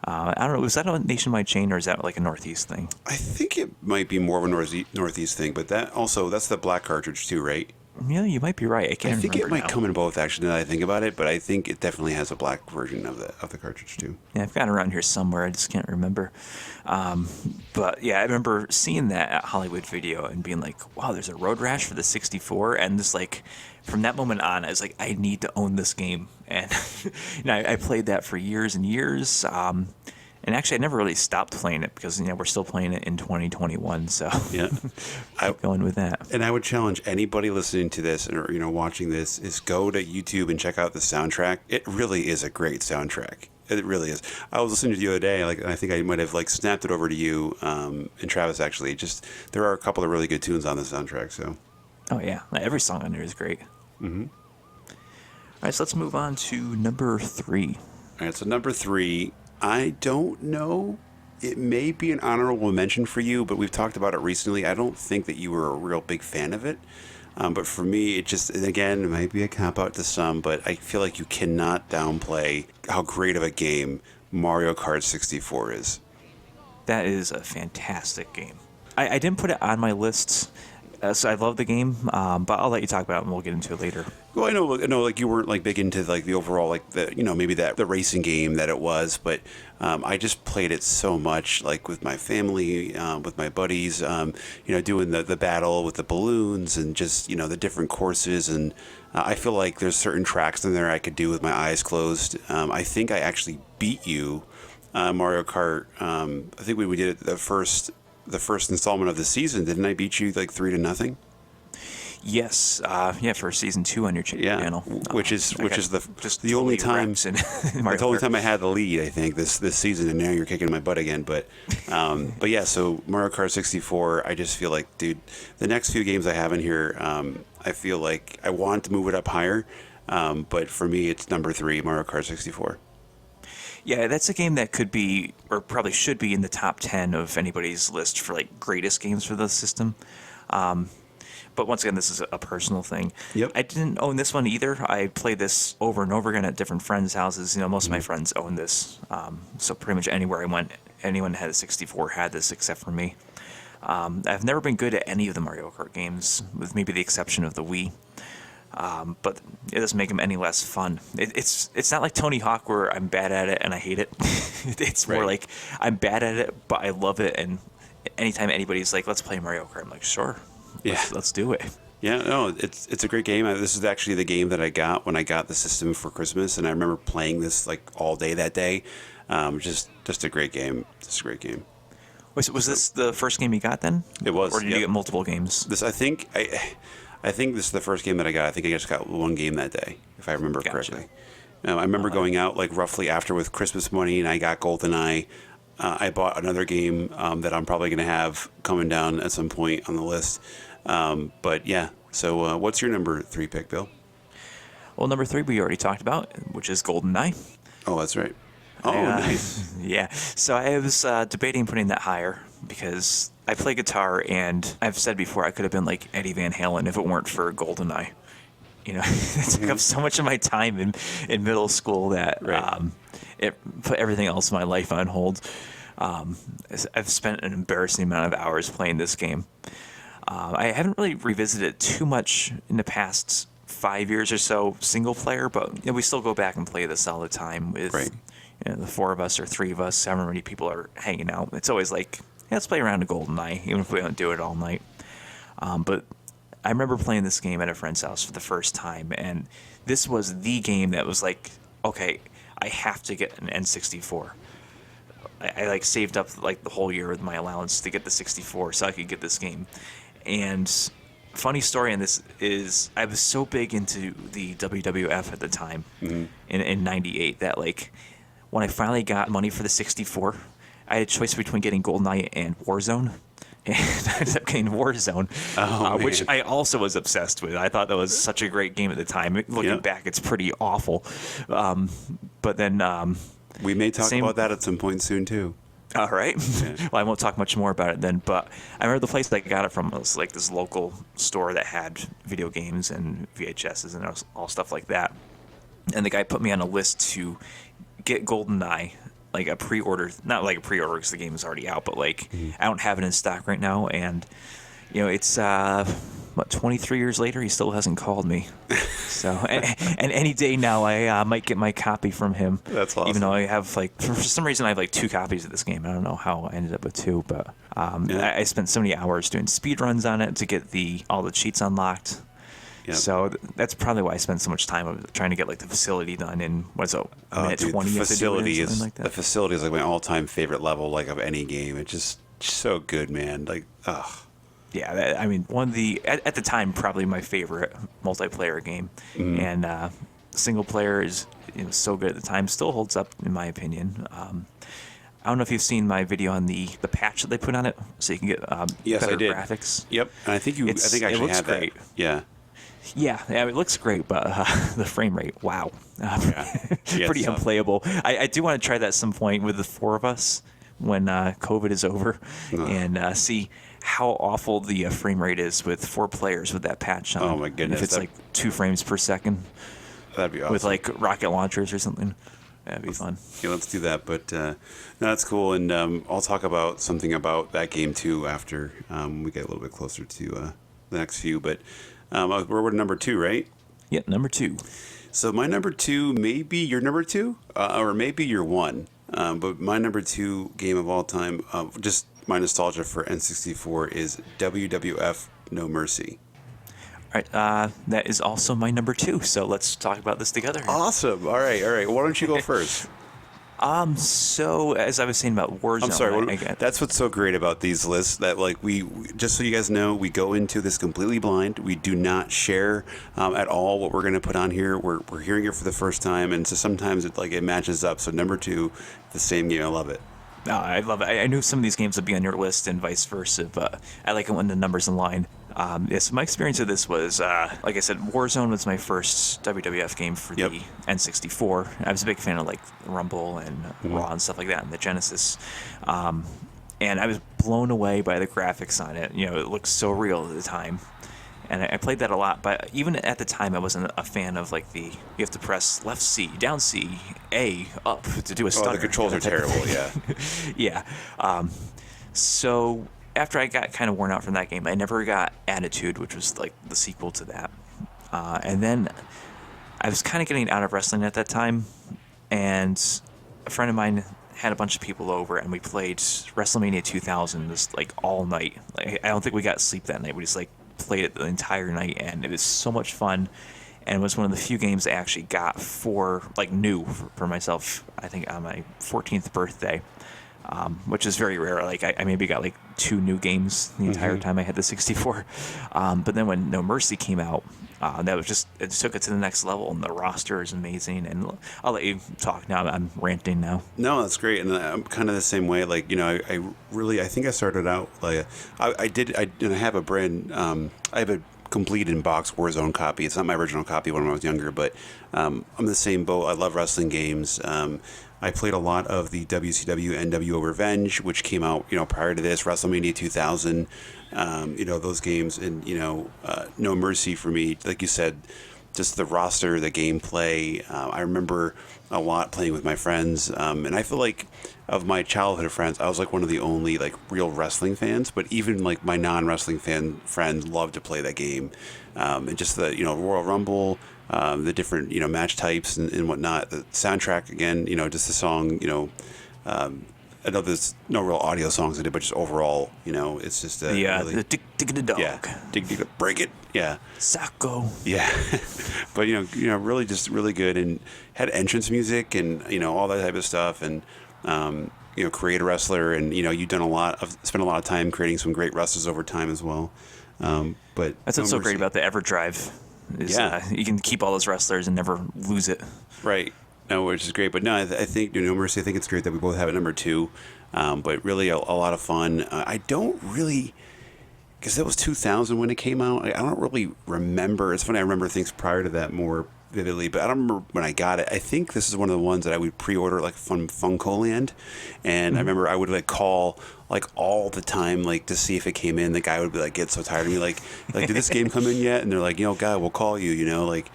I don't know. Was that a nationwide chain or is that like a Northeast thing? I think it might be more of a Northeast thing, but that's the black cartridge too, right? Yeah, you might be right. I can't. I think it remember might now. come in both. Actually, now that I think about it, but I think it definitely has a black version of the cartridge too. Yeah, I've got it around here somewhere. I just can't remember. But yeah, I remember seeing that at Hollywood Video and being like, "Wow, there's a Road Rash for the 64," and just like from that moment on, I was like, "I need to own this game," and I played that for years and years. And actually, I never really stopped playing it because we're still playing it in 2021. So Yeah, keep going with that. And I would challenge anybody listening to this or watching this is go to YouTube and check out the soundtrack. It really is a great soundtrack. It really is. I was listening to it the other day, and I think I might have snapped it over to you and Travis. Actually, just there are a couple of really good tunes on the soundtrack. So, Oh yeah, every song on there is great. Mm-hmm. All right, so let's move on to number 3. All right, so number 3. I don't know. It may be an honorable mention for you, but we've talked about it recently. I don't think that you were a real big fan of it. But for me, and again, it might be a cop-out to some, but I feel like you cannot downplay how great of a game Mario Kart 64 is. That is a fantastic game. I didn't put it on my list, so I love the game, but I'll let you talk about it and we'll get into it later. Well, I know, like you weren't like big into like the overall like the maybe that the racing game that it was, but I just played it so much like with my family, with my buddies, doing the battle with the balloons and just the different courses, and I feel like there's certain tracks in there I could do with my eyes closed. I think I actually beat you, Mario Kart. I think we did it the first installment of the season. Didn't I beat you like 3-0? Yes, yeah, for season 2 on your Yeah, channel, which is I got the only time wrecked in the Mario only Kart. time I had the lead, I think, this season, and now you're kicking my butt again. But yeah, so Mario Kart 64, I just feel like, dude, the next few games I have in here, I feel like I want to move it up higher, but for me, it's number 3, Mario Kart 64. Yeah, that's a game that could be, or probably should be, in the top 10 of anybody's list for like greatest games for the system. But once again, this is a personal thing. Yep. I didn't own this one either. I played this over and over again at different friends' houses. You know, most of my friends own this. So pretty much anywhere I went, anyone had a 64 had this except for me. I've never been good at any of the Mario Kart games, with maybe the exception of the Wii. But it doesn't make them any less fun. It's not like Tony Hawk where I'm bad at it and I hate it. It's more Right. like I'm bad at it, but I love it. And anytime anybody's like, "Let's play Mario Kart," I'm like, "Sure, let's do it." Yeah, no, it's a great game. This is actually the game that I got when I got the system for Christmas, and I remember playing this like all day that day. Just a great game. Just a great game. Was this the first game you got then? It was, Or did yep. you get multiple games? This I think this is the first game that I got. I think I just got one game that day, if I remember Gotcha. correctly. I remember going out like roughly after with Christmas money, and I got GoldenEye. I bought another game that I'm probably going to have coming down at some point on the list. But yeah, so what's your number 3 pick, Bill? Well, number 3 we already talked about, which is GoldenEye. Oh, that's right. Oh, nice. Yeah. So I was debating putting that higher because I play guitar, and I've said before I could have been like Eddie Van Halen if it weren't for GoldenEye. You know, it took up so much of my time in middle school that Right. it put everything else in my life on hold. I've spent an embarrassing amount of hours playing this game. I haven't really revisited it too much in the past 5 years or so, single player, but you know, we still go back and play this all the time with Right. you know, the 4 of us or 3 of us, however many people are hanging out. It's always like, yeah, let's play around a GoldenEye, even if we don't do it all night. But I remember playing this game at a friend's house for the first time, and this was the game that was like, okay, I have to get an N64. I like saved up like the whole year with my allowance to get the 64 so I could get this game. And funny story on this is I was so big into the WWF at the time in 98 that like when I finally got money for the 64, I had a choice between getting GoldenEye and Warzone. And I ended up getting Warzone, which man. I also was obsessed with. I thought that was such a great game at the time. Looking Yeah. back, it's pretty awful. But then We may talk Same- about that at some point soon too. all right. Well, I won't talk much more about it then. But I remember the place that I got it from was like this local store that had video games and VHSs and all stuff like that. And the guy put me on a list to get GoldenEye, like a pre-order, not like a pre-order because the game is already out, but like I don't have it in stock right now. And you know, it's 23 years later, he still hasn't called me. So, and any day now, I might get my copy from him. That's awesome. Even though I have like, for some reason, I have like 2 copies of this game. I don't know how I ended up with 2, but Yeah. I spent so many hours doing speed runs on it to get all the cheats unlocked. Yep. So that's probably why I spent so much time trying to get like the facility done in what's it, minute Dude, 20 the if they do it or facility something is like the that. facility is like my all-time favorite level, like of any game. It's just so good, man. Like, ugh. Yeah, I mean, one of the at the time probably my favorite multiplayer game, and single player is so good at the time, still holds up in my opinion. I don't know if you've seen my video on the patch that they put on it, so you can get Yes, better I did. graphics. Yep. And I think I think I it actually looks had that. great. Yeah. Yeah, it looks great, but the frame rate, wow, Yeah, pretty it's tough. unplayable. I do want to try that at some point with the 4 of us when COVID is over, and see how awful the frame rate is with 4 players with that patch on. Oh, my goodness, If it's that- like 2 frames per second That'd be awesome. with like rocket launchers or something, that'd be fun. Yeah, let's do that. But no, that's cool, and I'll talk about something about that game too after we get a little bit closer to the next few. But we're at number 2, right? Yeah, number 2. So my number 2 may be your number 2, or maybe your 1. But my number 2 game of all time, just my nostalgia for N64, is WWF No Mercy. All right, that is also my number 2. So let's talk about this together. Awesome. All right. Why don't you go first? So as I was saying about Warzone, I'm sorry. I That's what's so great about these lists. That like just so you guys know, we go into this completely blind. We do not share at all what we're going to put on here. We're hearing it for the first time, and so sometimes it matches up. So number 2, the same game. I love it. I love it. I knew some of these games would be on your list and vice versa, but I like it when the numbers align. So my experience of this was, like I said, Warzone was my first WWF game for Yep. the N64. I was a big fan of like Rumble and Raw and stuff like that, and the Genesis. And I was blown away by the graphics on it. It looked so real at the time. And I played that a lot, but even at the time, I wasn't a fan of like you have to press left C, down C, A, up to do a stunner. Oh, the controls are terrible. Yeah. Yeah. So after I got kind of worn out from that game, I never got Attitude, which was like the sequel to that. And then I was kind of getting out of wrestling at that time, and a friend of mine had a bunch of people over, and we played WrestleMania 2000 just like all night. Like, I don't think we got sleep that night. We just like played it the entire night, and it was so much fun. And it was one of the few games I actually got new for myself, I think on my 14th birthday, which is very rare. Like I maybe got like 2 new games the entire time I had the 64. But then when No Mercy came out, that was it took it to the next level, and the roster is amazing. And I'll let you talk now. I'm ranting now. No, that's great, and I'm kind of the same way. Like I think I started out like I have a brand. I have a complete in box Warzone copy. It's not my original copy when I was younger, but I'm the same boat. I love wrestling games. I played a lot of the WCW NWO Revenge, which came out prior to this, WrestleMania 2000. Those games, and No Mercy for me, like you said, just the roster, the gameplay. I remember a lot playing with my friends, and I feel like of my childhood friends, I was like one of the only like real wrestling fans. But even like my non-wrestling friends loved to play that game, and just the Royal Rumble, the different match types and whatnot. The soundtrack again, just the song, I know there's no real audio songs in it, but just overall, it's just really, the dig the dog. Yeah, dig break it. Yeah. Sacco. Yeah, but really just really good, and had entrance music and all that type of stuff, and create a wrestler, and you've done spent a lot of time creating some great wrestlers over time as well. But That's what's so great about the EverDrive. Is, you can keep all those wrestlers and never lose it. Right. No, which is great. But no, I think No Mercy. I think it's great that we both have it number 2. But really a lot of fun. I don't really, because that was 2000 when it came out. I don't really remember. It's funny. I remember things prior to that more vividly, but I don't remember when I got it. I think this is one of the ones that I would pre-order like from Funkoland, and I remember I would like call like all the time like to see if it came in. The guy would be like get so tired of me like did this game come in yet? And they're like guy, we'll call you. Like.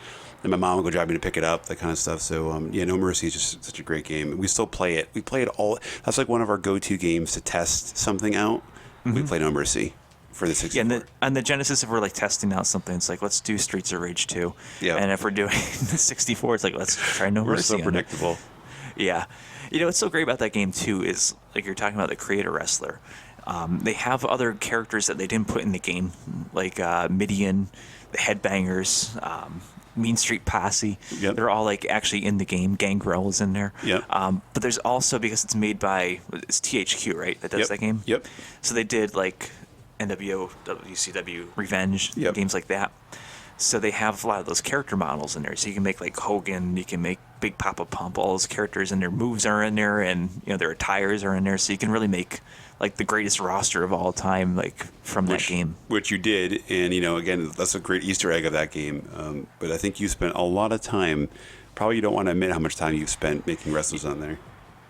And my mom would go drive me to pick it up, that kind of stuff. So, No Mercy is just such a great game. We still play it. We play it all. That's like one of our go-to games to test something out. We play No Mercy for the 64. Yeah, and on the Genesis, if we're like testing out something, it's like, let's do Streets of Rage 2. Yeah. And if we're doing the 64, it's like, let's try No Mercy. We're so predictable. Yeah. What's so great about that game, too, is like you're talking about the creator wrestler. They have other characters that they didn't put in the game, like Midian, the Headbangers, Mean Street Posse. Yep. They're all like actually in the game. Gangrel is in there. Yep. But there's also, because it's made by, it's THQ, right, that does that game? Yep. So they did like NWO, WCW, Revenge, Yep. games like that. So they have a lot of those character models in there. So you can make like Hogan, you can make Big Papa Pump, all those characters, and their moves are in there, and their attires are in there. So you can really make like the greatest roster of all time, like from that game. Which you did, and again, that's a great Easter egg of that game. But I think you spent a lot of time. Probably you don't want to admit how much time you've spent making wrestlers on there.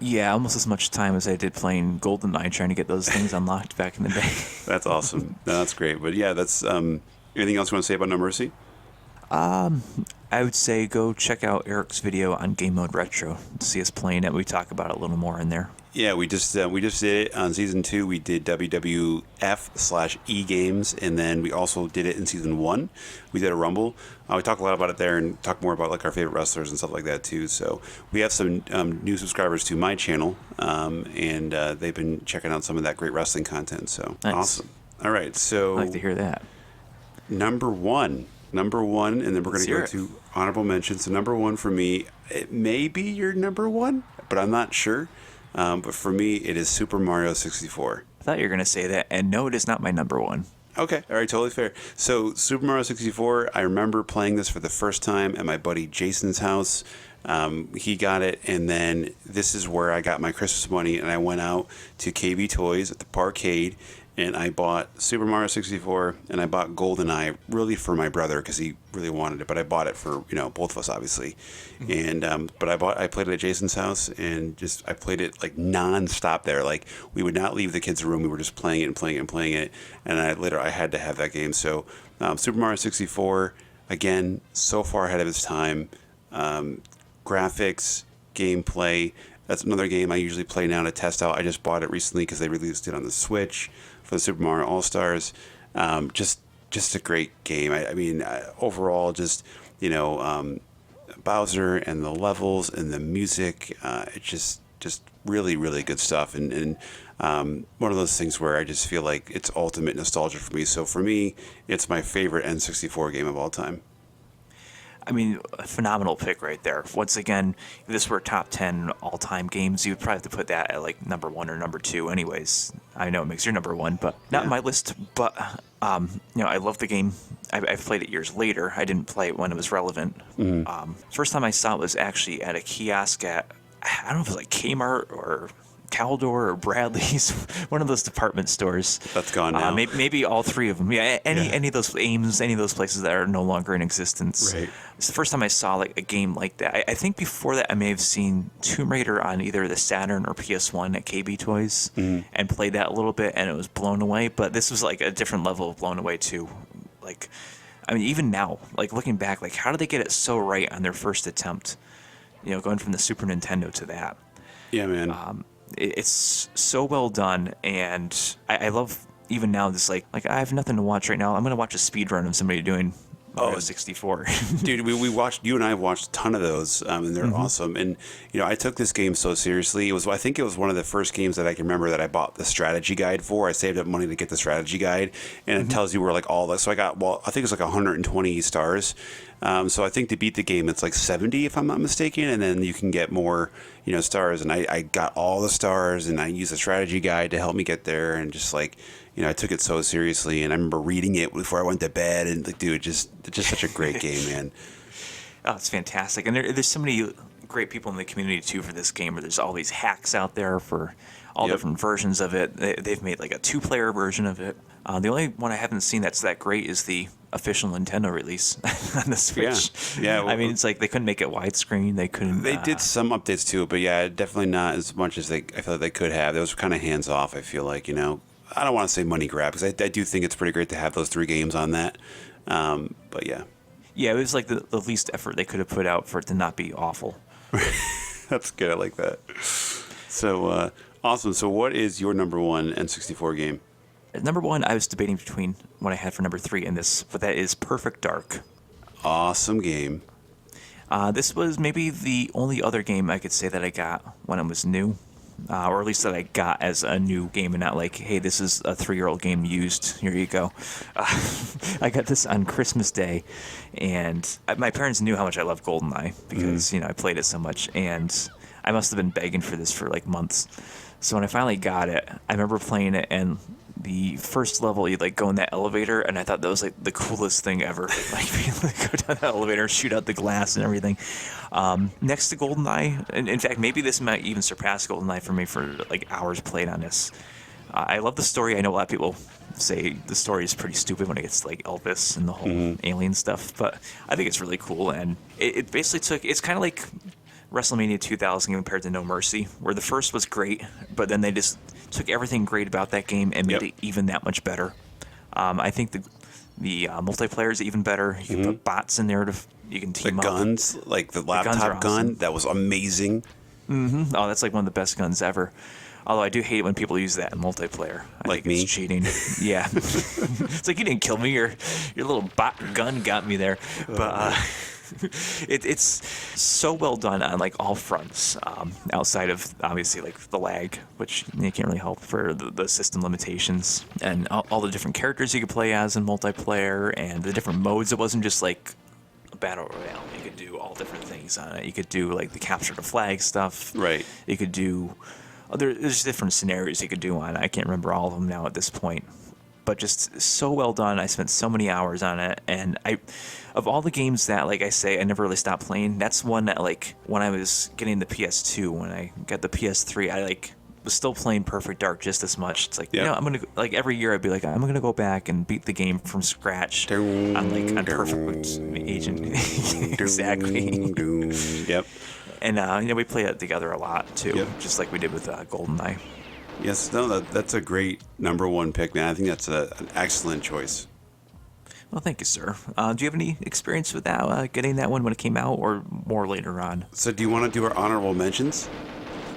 Yeah, almost as much time as I did playing GoldenEye, trying to get those things unlocked back in the day. That's awesome. No, that's great. But yeah, that's anything else you want to say about No Mercy? I would say go check out Eric's video on Game Mode Retro to see us playing it. We talk about it a little more in there. Yeah, we just did it on season 2. We did WWF/E games, and then we also did it in season 1. We did a Rumble. We talk a lot about it there, and talk more about like our favorite wrestlers and stuff like that too. So we have some new subscribers to my channel, and they've been checking out some of that great wrestling content. So nice. Awesome. All right, so I like to hear that. number 1. number one, and then we're going to go Let's hear to honorable mentions. So number one for me, it may be your number one, but I'm not sure. But for me, it is Super Mario 64. I thought you were going to say that, and no, it is not my number one. Okay, all right, totally fair. So Super Mario 64, I remember playing this for the first time at my buddy Jason's house. He got it, and then this is where I got my Christmas money, and I went out to KB Toys at the Parkade, and I bought Super Mario 64, and I bought GoldenEye really for my brother because he really wanted it, but I bought it for both of us obviously, and but I played it at Jason's house, and I played it like nonstop there. Like we would not leave the kids' room; we were just playing it and playing it and playing it, and I had to have that game. So Super Mario 64, again, so far ahead of its time. Graphics, gameplay. That's another game I usually play now to test out. I just bought it recently because they released it on the Switch for the Super Mario All Stars. Just a great game. I mean, overall, Bowser and the levels and the music. It's just really, really good stuff. And one of those things where I just feel like it's ultimate nostalgia for me. So for me, it's my favorite N64 game of all time. I mean, a phenomenal pick right there. Once again, if this were top 10 all-time games, you would probably have to put that at like number one or number two anyways. I know it makes your number one, but not in my list. But, I love the game. I've played it years later. I didn't play it when it was relevant. First time I saw it was actually at a kiosk at, I don't know if it was like Kmart or Caldor or Bradley's, one of those department stores. That's gone now. Maybe all three of them. Yeah, any of those Ames, any of those places that are no longer in existence. Right. It's the first time I saw like a game like that. I think before that I may have seen Tomb Raider on either the Saturn or PS1 at KB Toys and played that a little bit, and it was blown away. But this was like a different level of blown away too. Like, I mean, even now, like looking back, like how did they get it so right on their first attempt? Going from the Super Nintendo to that. Yeah, man. It's so well done, and I love even now this like I have nothing to watch right now. I'm gonna watch a speed run of somebody doing Mario 64. Dude, we watched, you and I have watched a ton of those, and they're awesome. And I took this game so seriously. I think it was one of the first games that I can remember that I bought the strategy guide for. I saved up money to get the strategy guide, and it tells you where like all that. So I think it's like 120 stars. So I think to beat the game, it's like 70 if I'm not mistaken, and then you can get more, stars. And I got all the stars, and I used the strategy guide to help me get there, and just like, I took it so seriously. And I remember reading it before I went to bed, and like, dude, it's just such a great game, man. Oh, it's fantastic, and there's so many great people in the community too for this game. Where there's all these hacks out there for all different versions of it. They've made like a 2-player version of it. The only one I haven't seen that's that great is the official Nintendo release on the Switch. Yeah. I mean, it's like they couldn't make it widescreen. They couldn't. They did some updates to it, but yeah, definitely not as much as I feel like they could have. It was kind of hands off. I feel like I don't want to say money grab because I do think it's pretty great to have those 3 games on that. But yeah. Yeah, it was like the least effort they could have put out for it to not be awful. That's good. I like that. So awesome. So what is your number one N64 game? Number one, I was debating between what I had for number 3 and this, but that is Perfect Dark. Awesome game. This was maybe the only other game I could say that I got when it was new, or at least that I got as a new game and not like, hey, this is a 3-year-old game used. Here you go. I got this on Christmas Day, and my parents knew how much I love GoldenEye because, I played it so much, and I must have been begging for this for like months. So when I finally got it, I remember playing it, and the first level, you like go in that elevator, and I thought that was like the coolest thing ever. Like being able to go down that elevator, shoot out the glass and everything. Next to GoldenEye, and in fact, maybe this might even surpass GoldenEye for me for like hours played on this. I love the story. I know a lot of people say the story is pretty stupid when it gets to like Elvis and the whole alien stuff, but I think it's really cool. And it basically it's kind of like WrestleMania 2000 compared to No Mercy, where the first was great, but then they just took everything great about that game and made it even that much better. I think the multiplayer is even better. You can put bots in there you can team up. The guns, like the laptop gun, that was amazing. Oh, that's like one of the best guns ever. Although I do hate it when people use that in multiplayer. I like think me? It's cheating. Yeah. It's like, you didn't kill me. Your little bot gun got me there. But It's so well done on like all fronts, outside of obviously like the lag, which you can't really help for the system limitations, and all the different characters you could play as in multiplayer, and the different modes. It wasn't just like a battle royale. You could do all different things on it. You could do like the capture the flag stuff. Right. You could do there's different scenarios you could do on it. I can't remember all of them now at this point. But just so well done. I spent so many hours on it, and of all the games that, like I say, I never really stopped playing. That's one that, like, when I was getting the PS2, when I got the PS3, I like was still playing Perfect Dark just as much. It's like, Yep. I'm gonna like every year I'd be like, I'm gonna go back and beat the game from scratch on Perfect Agent. Exactly. Yep. And we play it together a lot too, Yep. just like we did with GoldenEye. Yes, no, that's a great number one pick, man. I think that's an excellent choice. Well, thank you, sir. Do you have any experience with that, getting that one when it came out, or more later on? So, do you want to do our honorable mentions?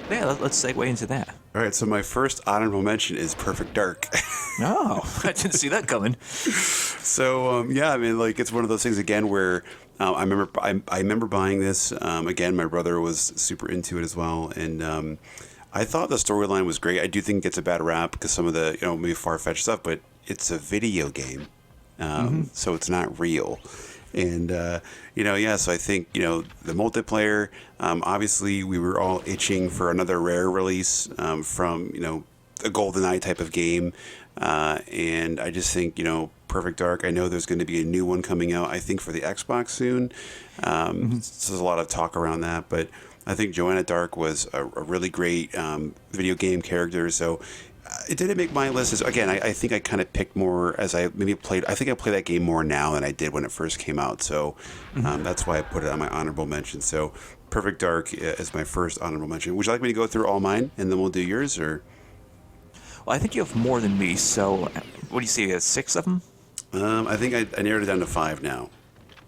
Yeah, let's segue into that. All right, so my first honorable mention is Perfect Dark. Oh, I didn't see that coming. So yeah, I mean, like it's one of those things again where I remember buying this again. My brother was super into it as well, and I thought the storyline was great. I do think it gets a bad rap because some of the maybe far-fetched stuff, but it's a video game, so it's not real. And yeah, so I think the multiplayer. Obviously, we were all itching for another Rare release from a GoldenEye type of game, and I just think Perfect Dark. I know there's going to be a new one coming out. I think for the Xbox soon. So there's a lot of talk around that, but I think Joanna Dark was a really great video game character. So it didn't make my list. Again, I think I kind of picked more as I maybe played. I think I play that game more now than I did when it first came out. So that's why I put it on my honorable mention. So Perfect Dark is my first honorable mention. Would you like me to go through all mine and then we'll do yours, or? Well, I think you have more than me. So, what do you see? 6 of them? I think I narrowed it down to 5 now.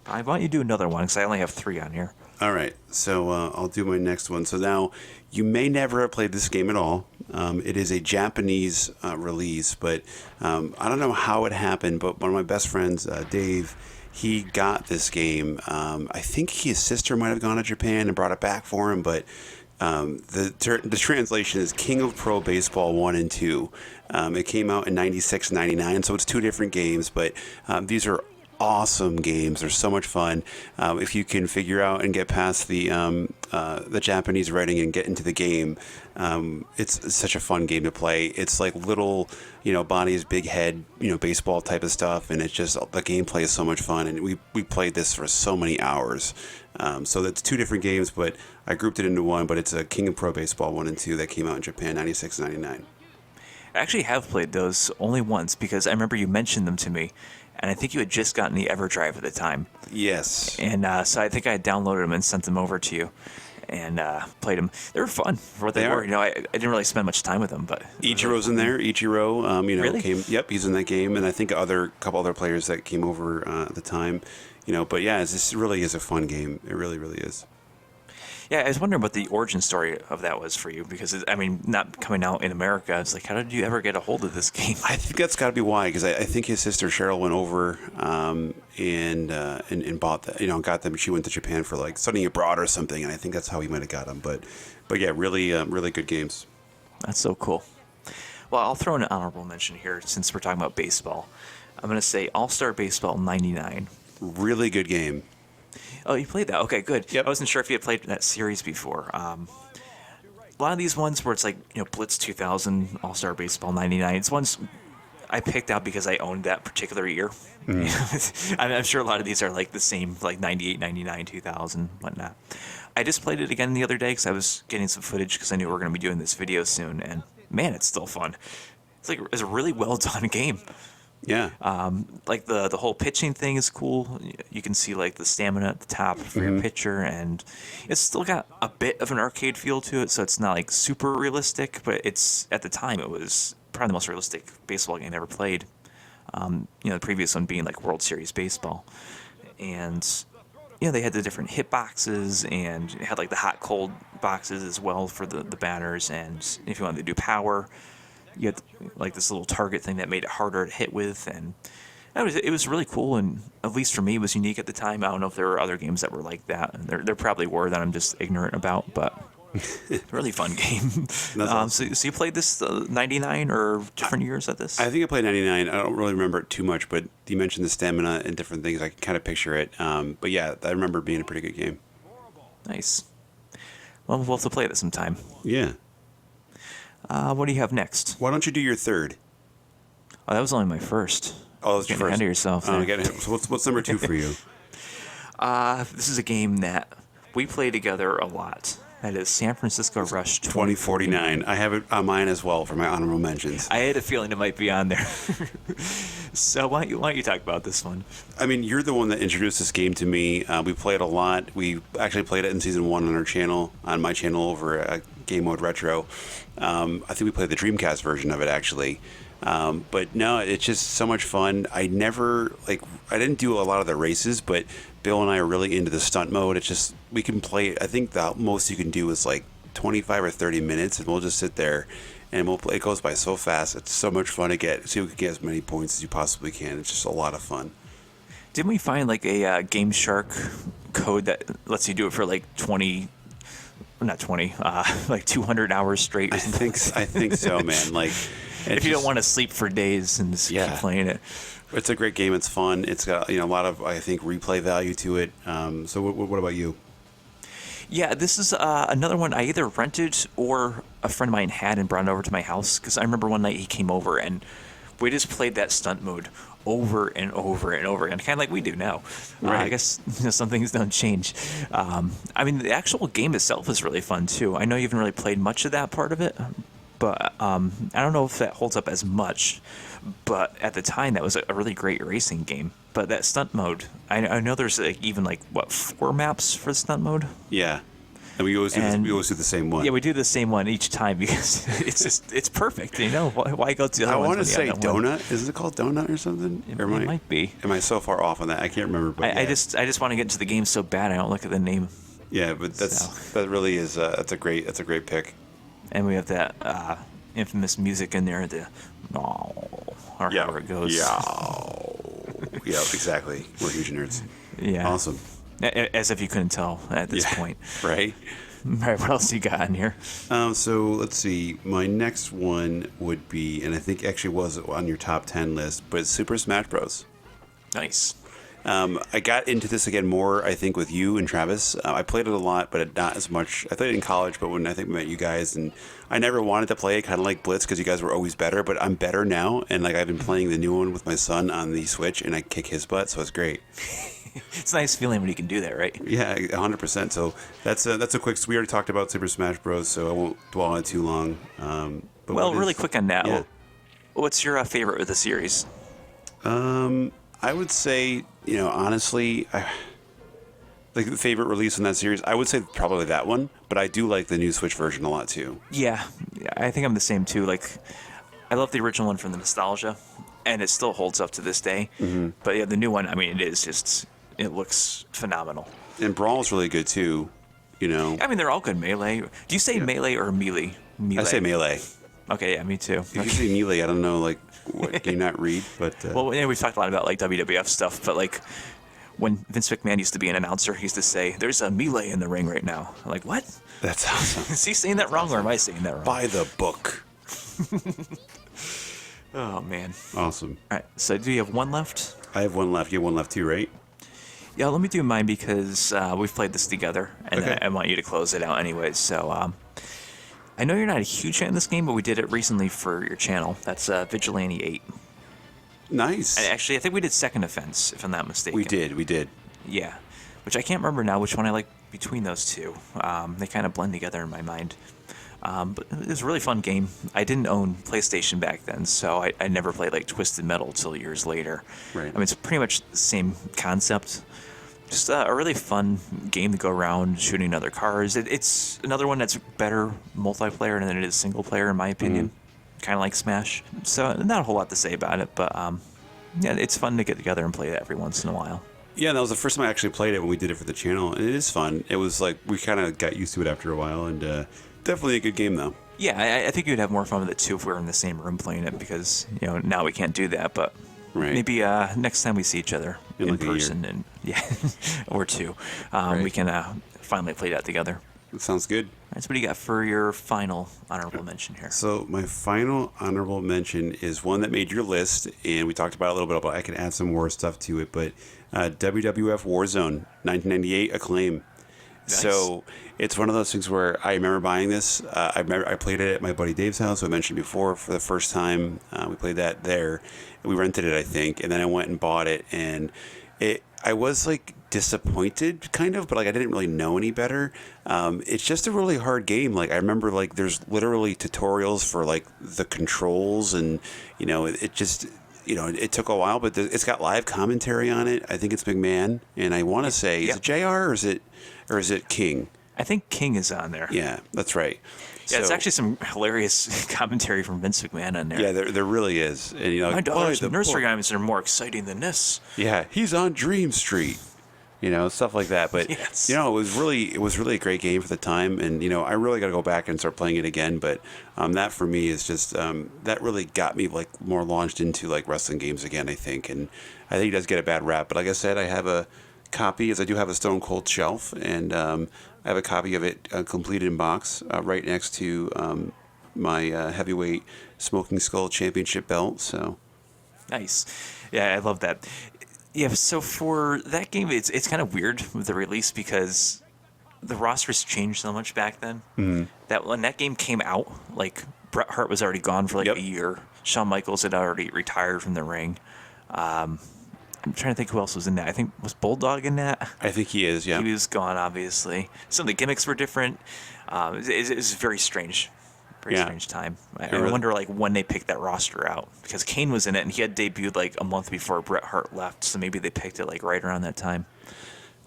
Why don't you do another one? Because I only have 3 on here. All right, so I'll do my next one. So now, you may never have played this game at all. It is a Japanese release, but I don't know how it happened, but one of my best friends, Dave, he got this game. I think his sister might have gone to Japan and brought it back for him, but the translation is King of Pro Baseball 1 and 2. It came out in 96, 99, so it's 2 different games, but these are awesome games. They're so much fun. If you can figure out and get past the Japanese writing and get into the game, it's such a fun game to play. It's like little, bodies, big head, baseball type of stuff, and it's just the gameplay is so much fun. And we played this for so many hours. So that's 2 different games, but I grouped it into one. But it's a King of Pro Baseball 1 and 2 that came out in Japan, 96, 99. I actually have played those only once because I remember you mentioned them to me, and I think you had just gotten the EverDrive at the time. Yes. And so I think I had downloaded them and sent them over to you, and played them. They were fun for what they were. I didn't really spend much time with them, but Ichiro's in there. Ichiro, Really? Yep, he's in that game, and I think a couple other players that came over at the time, But yeah, this really is a fun game. It really, really is. Yeah, I was wondering what the origin story of that was for you, because not coming out in America, it's like, how did you ever get a hold of this game? I think that's got to be why, because I think his sister Cheryl went over and bought that. Got them. She went to Japan for like studying abroad or something, and I think that's how he might have got them. But yeah, really, really good games. That's so cool. Well, I'll throw in an honorable mention here since we're talking about baseball. I'm going to say All-Star Baseball 99. Really good game. Oh, you played that? Okay, good. Yep. I wasn't sure if you had played that series before. A lot of these ones where it's like, Blitz 2000, All-Star Baseball 99, it's ones I picked out because I owned that particular year. I'm sure a lot of these are like the same, like 98, 99, 2000, whatnot. I just played it again the other day because I was getting some footage because I knew we were going to be doing this video soon, and man, it's still fun. It's a really well done game. Yeah. Like the whole pitching thing is cool. You can see like the stamina at the top for your pitcher, and it's still got a bit of an arcade feel to it, so it's not like super realistic, but it's at the time it was probably the most realistic baseball game I ever played. The previous one being like World Series baseball, and they had the different hit boxes, and it had like the hot cold boxes as well for the batters, and if you wanted to do power, you had like this little target thing that made it harder to hit with, and It was really cool, and at least for me, it was unique at the time. I don't know if there were other games that were like that. And there probably were that I'm just ignorant about, but really fun game. So you played this 99 or different years at this? I think I played 99. I don't really remember it too much, but you mentioned the stamina and different things. I can kind of picture it. But yeah, I remember it being a pretty good game. Nice. Well, we'll have to play it sometime. Yeah. What do you have next? Why don't you do your third? Oh, that was only my first. Oh, that's your Getting first. ahead of yourself there. So what's number 2 for you? This is a game that we play together a lot. That is San Francisco Rush 2049. I have it on mine as well for my honorable mentions. I had a feeling it might be on there. So why don't you talk about this one? I mean, you're the one that introduced this game to me. We play it a lot. We actually played it in season 1 on our channel, on my channel over at Game Mode Retro. I think we played the Dreamcast version of it actually. But no, it's just so much fun. I didn't do a lot of the races, but Bill and I are really into the stunt mode. It's just, we can play, I think the most you can do is like 25 or 30 minutes, and we'll just sit there and we'll play. It goes by so fast. It's so much fun to get, so you can get as many points as you possibly can. It's just a lot of fun. Didn't we find like a Game Shark code that lets you do it for like 20, not 20, like 200 hours straight? I think so, man. Like, if you don't want to sleep for days and just keep playing it. It's a great game. It's fun. It's got a lot of, I think, replay value to it. So what about you? Yeah, this is another one I either rented or a friend of mine had and brought it over to my house, because I remember one night he came over and we just played that stunt mode over and over and over again, kind of like we do now. Right. I guess some things don't change. I mean, the actual game itself is really fun too. I know you haven't really played much of that part of it, but I don't know if that holds up as much. But at the time, that was a really great racing game. But that stunt mode, I know there's even 4 maps for the stunt mode? Yeah. And we always do the same one. Yeah, we do the same one each time because it's perfect. Why go to the other I ones want to when you say have that one? Donut. Is it called Donut or something? It or might be. Am I so far off on that? I can't remember. But I just want to get into the game so bad I don't look at the name. Yeah, but that really is that's a great pick. And we have that infamous music in there, the or however it goes. Yeah, exactly. We're huge nerds. Yeah. Awesome. As if you couldn't tell at this point. Right. All right, what else you got in here? So let's see. My next one would be, and I think actually was on your top 10 list, but it's Super Smash Bros. Nice. I got into this again more, I think, with you and Travis. I played it a lot, but not as much. I played it in college, but when I think we met you guys, and I never wanted to play it, kind of like Blitz, because you guys were always better. But I'm better now, and I've been playing the new one with my son on the Switch, and I kick his butt, so it's great. It's a nice feeling when you can do that, right? Yeah, 100%. So that's a quick. We already talked about Super Smash Bros, so I won't dwell on it too long. But really quick on that. Yeah. What's your favorite of the series? I would say, honestly, like the favorite release in that series, I would say probably that one, but I do like the new Switch version a lot too. Yeah, I think I'm the same too. I love the original one from the nostalgia, and it still holds up to this day. Mm-hmm. But yeah, the new one, I mean, it looks phenomenal. And Brawl's really good too, I mean, they're all good. Melee. Do you say melee or melee? I say Melee. Okay, yeah, me too. If you say Melee, I don't know, what can you not read? But well, we've talked a lot about WWF stuff, but when Vince McMahon used to be an announcer, he used to say, "There's a melee in the ring right now." I'm like, what? That's awesome. Is he saying that wrong, or am I saying that wrong? By the book. Oh man. Awesome. All right. So, do you have one left? I have one left. You have one left too, right? Yeah. Let me do mine because we've played this together, and Okay. I want you to close it out anyways. So, I know you're not a huge fan of this game, but we did it recently for your channel. That's Vigilante 8. Nice. And actually, I think we did Second Offense, if I'm not mistaken. We did. Yeah, which I can't remember now which one I like between those two. They kind of blend together in my mind. But it was a really fun game. I didn't own PlayStation back then, so I never played Twisted Metal till years later. Right. I mean, it's pretty much the same concept. Just a really fun game to go around shooting other cars. It's another one that's better multiplayer than it is single player, in my opinion. Kind of like Smash. So not a whole lot to say about it, but yeah, it's fun to get together and play it every once in a while. Yeah, that was the first time I actually played it when we did it for the channel, and it is fun. It was we kind of got used to it after a while, and definitely a good game though. Yeah, I think you'd have more fun with it too if we were in the same room playing it because now we can't do that, but Right. Maybe next time we see each other In in like a year. person, and yeah, or two, we can finally play that together. That sounds good. All right, so what do you got for your final honorable mention here? So my final honorable mention is one that made your list, and we talked about it a little bit, but I can add some more stuff to it. But WWF Warzone 1998 Acclaim. Nice. So it's one of those things where I remember buying this. I played it at my buddy Dave's house, who I mentioned before, for the first time. We played that there. We rented it, I think, and then I went and bought it, and I was like disappointed, kind of, but like I didn't really know any better. It's just a really hard game. Like I remember, like there's literally tutorials for like the controls, and it just. It took a while, but it's got live commentary on it. I think it's McMahon, and I want to say, is it JR or is it King? I think King is on there. Yeah, that's right. Yeah, it's So- actually some hilarious commentary from Vince McMahon on there. Yeah, there really is. And My daughter's buy the nursery book. rhymes are more exciting than this. Yeah, he's on Dream Street. Stuff like that. But Yes. it was really a great game for the time, and I really got to go back and start playing it again. But that for me is just that really got me like more launched into like wrestling games again, I think. And I think it does get a bad rap. But like I said, I have a copy, as I do have a Stone Cold shelf, and I have a copy of it completed in box right next to my heavyweight Smoking Skull Championship belt. So. Nice. Yeah, I love that. Yeah, so for that game, it's kind of weird with the release because the rosters changed so much back then. Mm-hmm. That when that game came out, like Bret Hart was already gone for like Yep. a year. Shawn Michaels had already retired from the ring. I'm trying to think who else was in that. I think was Bulldog in that. I think he is, yeah. He was gone, obviously. Some of the gimmicks were different. It's very strange. Very Yeah. strange time. I really- wonder like when they picked that roster out because Kane was in it and he had debuted like a month before Bret Hart left, so maybe they picked it like right around that time.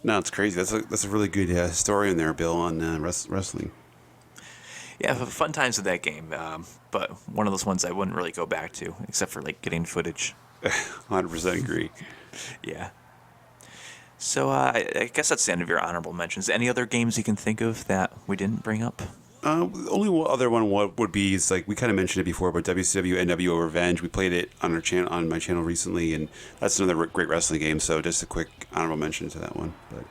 No, it's crazy. That's a really good story in there, Bill, on wrestling. Yeah, fun times with that game, but one of those ones I wouldn't really go back to except for like getting footage. 100% agree. Yeah. So I guess that's the end of your honorable mentions. Any other games you can think of that we didn't bring up? The only other one would be is like we kind of mentioned it before, but WCW NWO Revenge. We played it on my channel recently, and that's another great wrestling game. So just a quick honorable mention to that one. But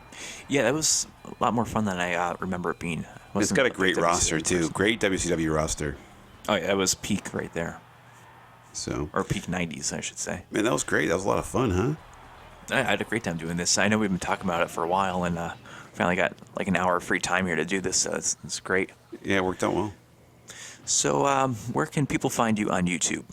Yeah, that was a lot more fun than I remember it being. it's got a great roster too. Great WCW roster. Oh yeah, that was peak right there, So or peak '90s, I should say. man, that was great. That was a lot of fun, huh? I had a great time doing this. I know we've been talking about it for a while, and finally got like an hour of free time here to do this. So it's great. Yeah, it worked out well. So where can people find you on YouTube?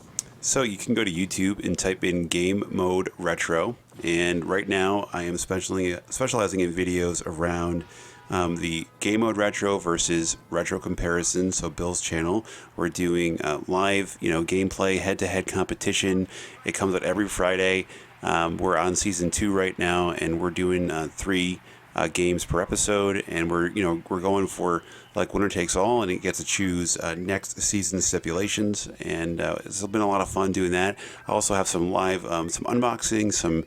So you can go to YouTube and type in Game Mode Retro, and right now I am specializing in videos around the Game Mode Retro versus Retro Comparison. So Bill's channel, we're doing live, gameplay, head-to-head competition. It comes out every Friday. We're on season 2 right now, and we're doing 3 games per episode, and we're going for like winner takes all, and it gets to choose next season's stipulations, and it's been a lot of fun doing that. I also have some live some unboxing, some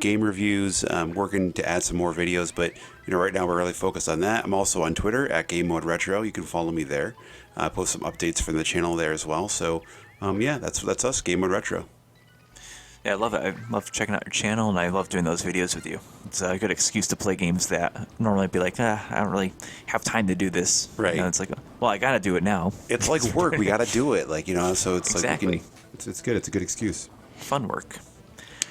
game reviews, working to add some more videos, but right now we're really focused on that. I'm also on Twitter at Game Mode Retro. You can follow me there. I post some updates from the channel there as well. So yeah, that's us, Game Mode Retro. Yeah, I love it. I love checking out your channel, and I love doing those videos with you. It's a good excuse to play games that normally I'd be like, I don't really have time to do this. Right. It's like, well, I got to do it now. It's like work. We got to do it. So it's Exactly. like it's good. It's a good excuse. Fun work.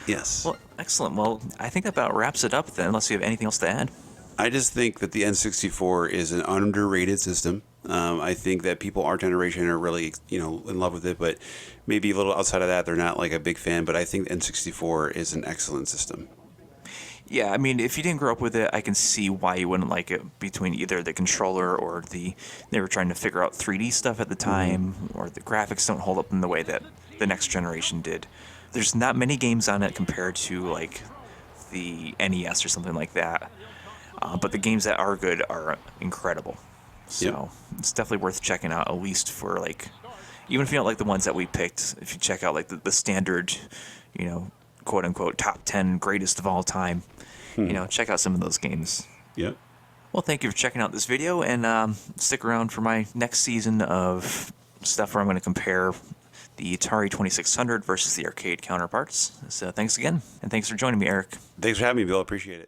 Yes. Well, excellent. Well, I think that about wraps it up then, unless you have anything else to add. I just think that the N64 is an underrated system. I think that people our generation are really, in love with it, but maybe a little outside of that, they're not like a big fan. But I think the N64 is an excellent system. Yeah, I mean, if you didn't grow up with it, I can see why you wouldn't like it between either the controller or they were trying to figure out 3D stuff at the time, or the graphics don't hold up in the way that the next generation did. There's not many games on it compared to like the NES or something like that. But the games that are good are incredible. So it's definitely worth checking out, at least for like, even if you don't like the ones that we picked, if you check out like the standard, quote unquote top 10 greatest of all time, check out some of those games. Yep. Well, thank you for checking out this video, and stick around for my next season of stuff where I'm going to compare the Atari 2600 versus the arcade counterparts. So thanks again, and thanks for joining me, Eric. Thanks for having me, Bill. Appreciate it.